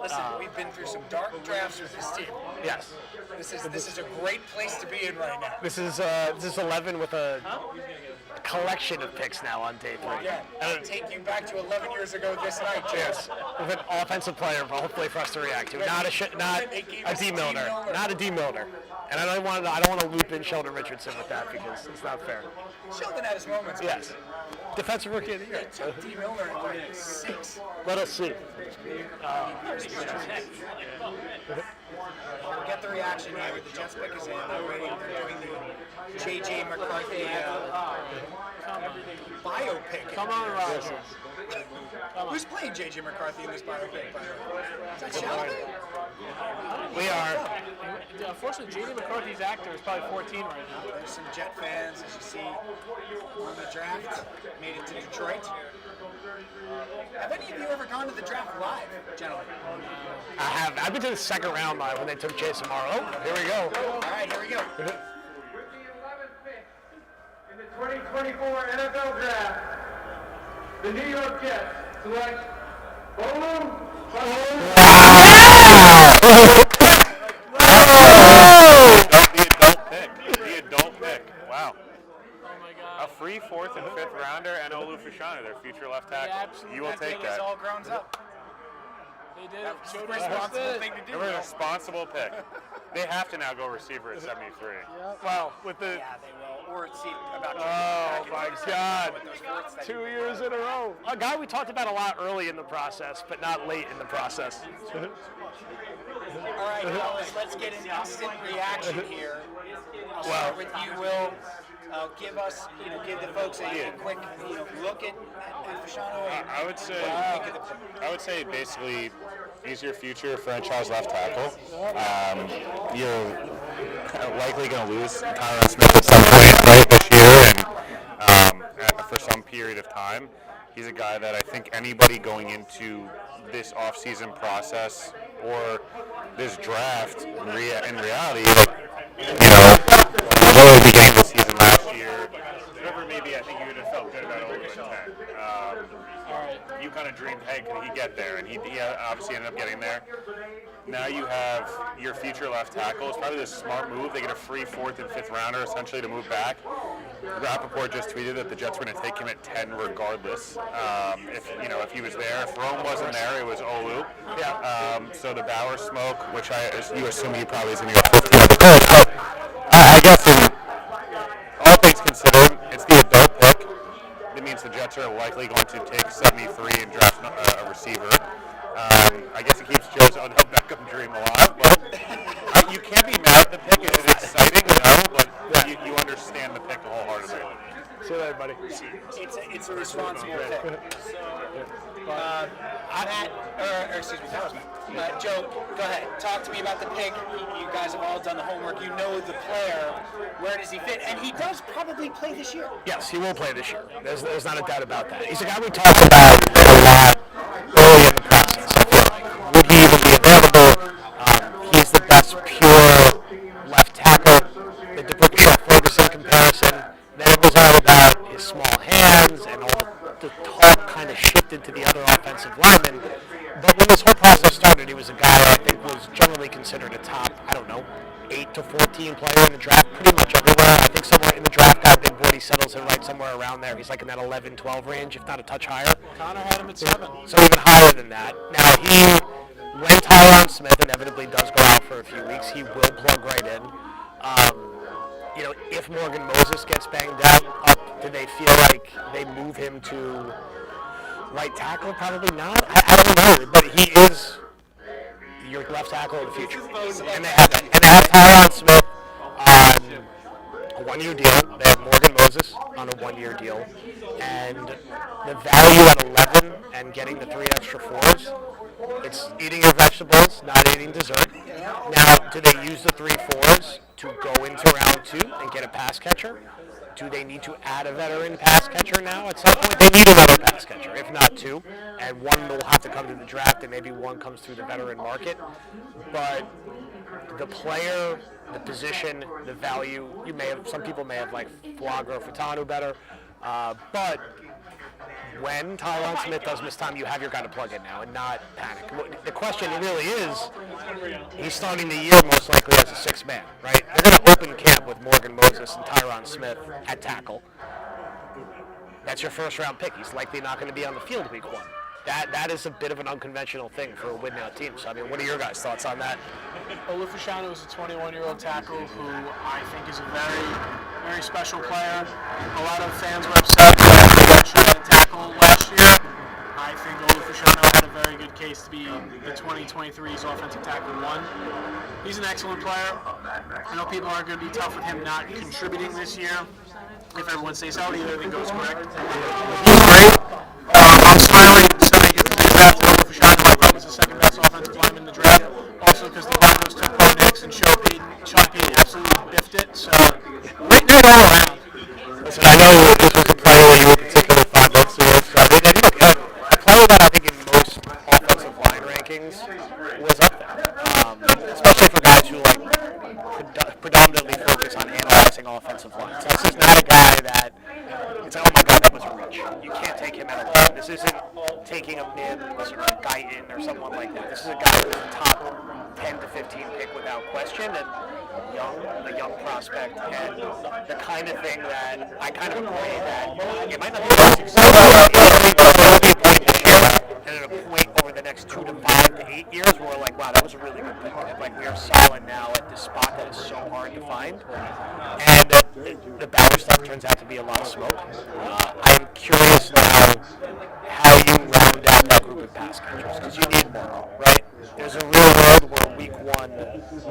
Listen, we've been through some dark drafts with this team. Yes. This is a great place to be in right now. This is 11 with a collection of picks now on day 3. Yeah, I'll take you back to 11 years ago this night, Joe. Yes, with an offensive player, hopefully for us to react to. Not a D Milner, not a D Milner. And I don't want to loop in Sheldon Richardson with that because it's not fair. Sheldon had his moments. Yes. Defensive Rookie of the Year. They took D. Milner at like 6. Let us see. We'll get the reaction here. The Jets pick is in. They're waiting. They're doing the J.J. McCarthy biopic. Come on, Rodgers. Who's playing J.J. McCarthy in this biopic, by the way? Is that Sheldon? We are. Unfortunately, J.J. McCarthy's actor is probably 14 right now. There's some Jet fans, as you see, on the draft. Made it to Detroit. Have any of you ever gone to the draft live, gentlemen? I have. I've been to the second round live when they took Jason Morrow. Oh, here we go. All right, here we go. With the 11th pick in the 2024 NFL Draft, the New York Jets select Olu Fashanu. my God. A free 4th and 5th rounder and Olu Fashanu, their future left tackle. You will take that. It's all grown up. They did it. It's a responsible thing to do. It was a responsible pick. They have to now go receiver at 73. Well, with the Yeah, they will. Or see about. oh my God, 2 years in a row. A guy we talked about a lot early in the process, but not late in the process. All right, fellas, let's get an instant reaction here. I'll start with you, Will. Give us, give the folks a quick, look at Fashanu. I would say basically he's your future franchise left tackle. You're likely going to lose Tyron Smith at some point right this year, and for some period of time. He's a guy that I think anybody going into this off-season process or this draft, in reality, although at the beginning of the season last year, whatever maybe, I think you would have felt good about Olu at 10. You kind of dreamed, hey, can he get there? And he obviously ended up getting there. Now you have your future left tackle. It's probably the smart move. They get a free 4th and 5th rounder essentially to move back. Rappaport just tweeted that the Jets were going to take him at 10 regardless. If he was there, if Rome wasn't there, it was Olu. So the Bauer smoke, which you assume he probably is going to go 15 on the third. But I guess in all things considered, it's the adult pick. That means the Jets are likely going to take 73 and draft a receiver. I guess it keeps Joe's Odell Beckham dream alive, but you can't be mad at the pick. It's exciting, but you understand the pick wholeheartedly. See you later, buddy. It's a responsible pick. That was Matt. Joe, go ahead. Talk to me about the pick. You guys have all done the homework. You know the player. Where does he fit? And he does probably play this year. Yes, he will play this year. There's not a doubt about that. He's a guy we talked about a lot early in the process. I feel like. Would he even be available? He's the best pure left tackle. The DeBrickashaw-Ferguson comparison. Then it was all about his small hands and all the talk kind of shifted to the other offensive linemen. But when this whole process started, he was a guy I think was generally considered a top, 8 to 14 player in the draft pretty much everywhere. I think somewhere in the draft guy, Big Boy, he settles in right somewhere around there. He's like in that 11, 12 range, if not a touch higher. Connor had him at 7. So even higher than that. Now, when Tyron Smith inevitably does go out for a few weeks, he will plug right in. If Morgan Moses gets banged up, do they feel like they move him to right tackle? Probably not. I don't know, but he is your left tackle of the future. And they have Tyron Smith on a 1-year deal. They have Morgan Moses on a 1-year deal. And the value at 11 and getting the 3 extra 4s, it's eating your vegetables, not eating dessert. Now, do they use the 3 4s to go into round 2 and get a pass catcher? Do they need to add a veteran pass catcher now? At some point, they need another pass catcher, if not 2. And one will have to come to the draft, and maybe one comes through the veteran market. But the player, the position, the value, some people may have liked Flagra or Fashanu better. But when Tyron Smith does miss time, you have your guy to plug in now and not panic. The question really is, he's starting the year most likely as a 6th man, right? They're going to open camp with Morgan Moses and Tyron Smith at tackle. That's your first-round pick. He's likely not going to be on the field week 1. That is a bit of an unconventional thing for a win-now team. So, what are your guys' thoughts on that? Olu Fashanu is a 21-year-old tackle who I think is a very, very special player. A lot of fans were upset that he got shot at tackle last year. I think Olu Fashanu had a very good case to be the 2023's offensive tackle 1. He's an excellent player. I know people are going to be tough with him not contributing this year. If everyone stays healthy, everything goes correct. He's great. I'm smiling saying if the draft Olu Fashanu, I thought was the 2nd best offensive lineman in the draft. Also because the Broncos took Bo Nix and Sean Payton absolutely biffed it. So, great night all around. Listen, I know this was a player that you were particularly fond of, so a player that I think in most offensive line rankings was up there, especially for guys who predominantly focus on analyzing offensive lines. So this is not a guy that it's like, oh my God, that was a reach. You can't take him at 11. This isn't taking a Mims or a Guyton or someone like that. This is a guy who's a top 10 to 15 pick without question, and young, a young prospect, and the kind of thing that I kind of agree that it might not be the most exciting point this year, and at a point over the next 2 to 5 to 8 years, we're like, wow, that was a really good pick. Like, we are solid now at this spot that is so hard to find, and the Bauer stuff turns out to be a lot of smoke. I'm curious now how you round out that group of pass catchers, because you need more, right? There's a real world where week 1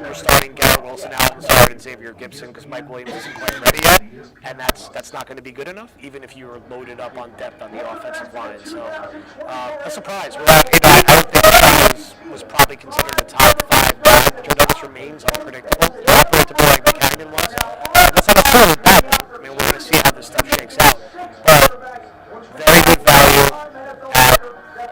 you're starting Garrett Wilson out and starting Xavier Gibson because Mike Williams isn't quite ready yet, and that's not going to be good enough, even if you're loaded up on depth on the offensive line. So a surprise. I don't think he was probably considered a top 5 guy. Joe Douglas remains unpredictable, unpredictable like the Canyon was. That's not necessarily bad. I mean, we're going to see how this stuff shakes out, but very good value at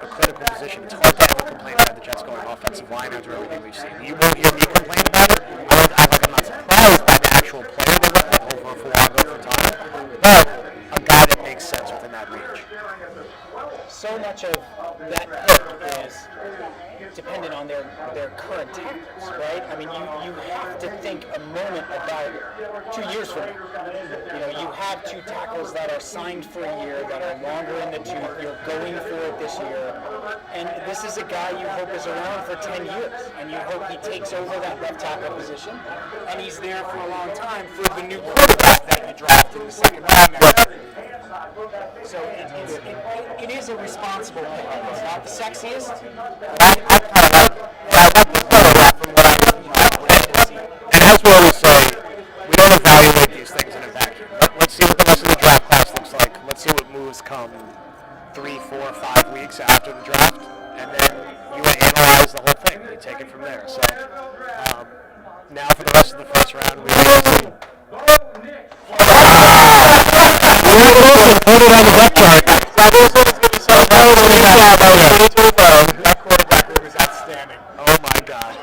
a critical position. It's hard to ever complain about the Jets going offensive line after everything we've seen. You won't hear me complain about it. I'm not surprised by the actual player they went with over Fuaga for time, but a guy that makes sense within that range. So much of that pick is dependent on their current tackles, right? I mean, you have to think a moment about 2 years from now. You know, you have 2 tackles that are signed for a year, that are longer in the tooth. You're going for it this year. And this is a guy you hope is around for 10 years. And you hope he takes over that left tackle position. And he's there for a long time for the new quarterback that you draft in the second round. So it is a responsible pick. It's not the sexiest. I kind of like the quarterback from what I see. And that's where we say we don't evaluate these things in a vacuum. Let's see what the rest of the draft class looks like. Let's see what moves come 3, 4, 5 weeks after the draft, and then you analyze the whole thing. You take it from there. So now for the rest of the first round, we see. Put it on the depth chart. That quarterback room is outstanding. Oh my God.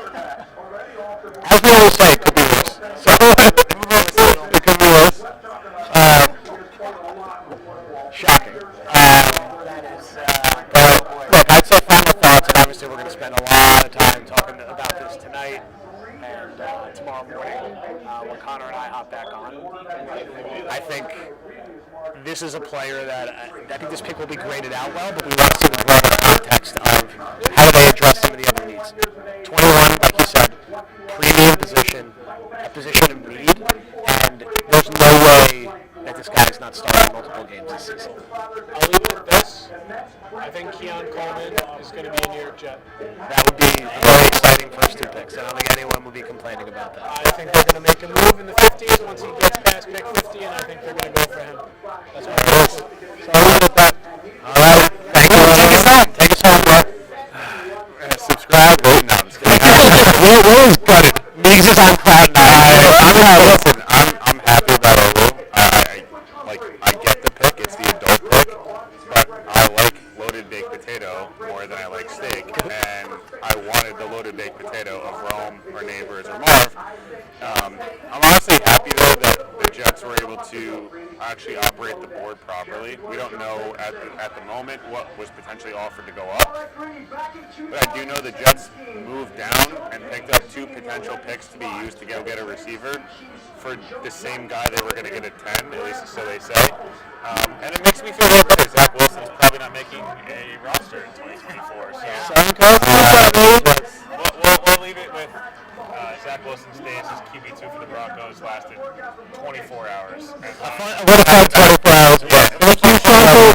As we always say, it could be worse. So it could be worse. Shocking. But look, I'd say final thoughts, and obviously we're going to spend a lot of time talking about this tonight and tomorrow morning when Connor and I hop back on. I think this is a player that I think this pick will be graded out well, but we want to see the broader context of how they address some of the other needs. 21, like you said, premium position, a position of need, and there's no way that this guy is not starting multiple games this season. I'll leave it at this. I think Keon Coleman is going to be a New York Jet. That would be a very exciting first 2 picks. I don't think anyone would be complaining about that. I think they're going to make a move in the 50s once he gets past pick 50, and I think they're going to go for him. That's what it is. So I'll leave it at that. All right. Thank you. Take us home. Take us home, bro. Subscribe. Wait, no, I'm just kidding. We're always gutted. Meeks is on cloud nine. Listen, I'm happy about Olu. I get the pick. It's the adult pick, but I like loaded baked potato more than I like steak, and I wanted the loaded baked potato of Rome or Neighbors or Marv. I'm honestly happy though that the Jets were able to actually operate the board properly. We don't know at the moment what was potentially offered to go up, but I do know the Jets moved down and picked up 2 potential picks to be used to go get a receiver for the same guy they were going to get at 10, at least so they say. And it makes me feel a little better. Zach Wilson's probably not making a roster in 2024. So we'll leave it with Zach Wilson stays as QB2 for the Broncos. Lasted 24 hours. What a fun 24 hours. Yeah, Thank you, Sean.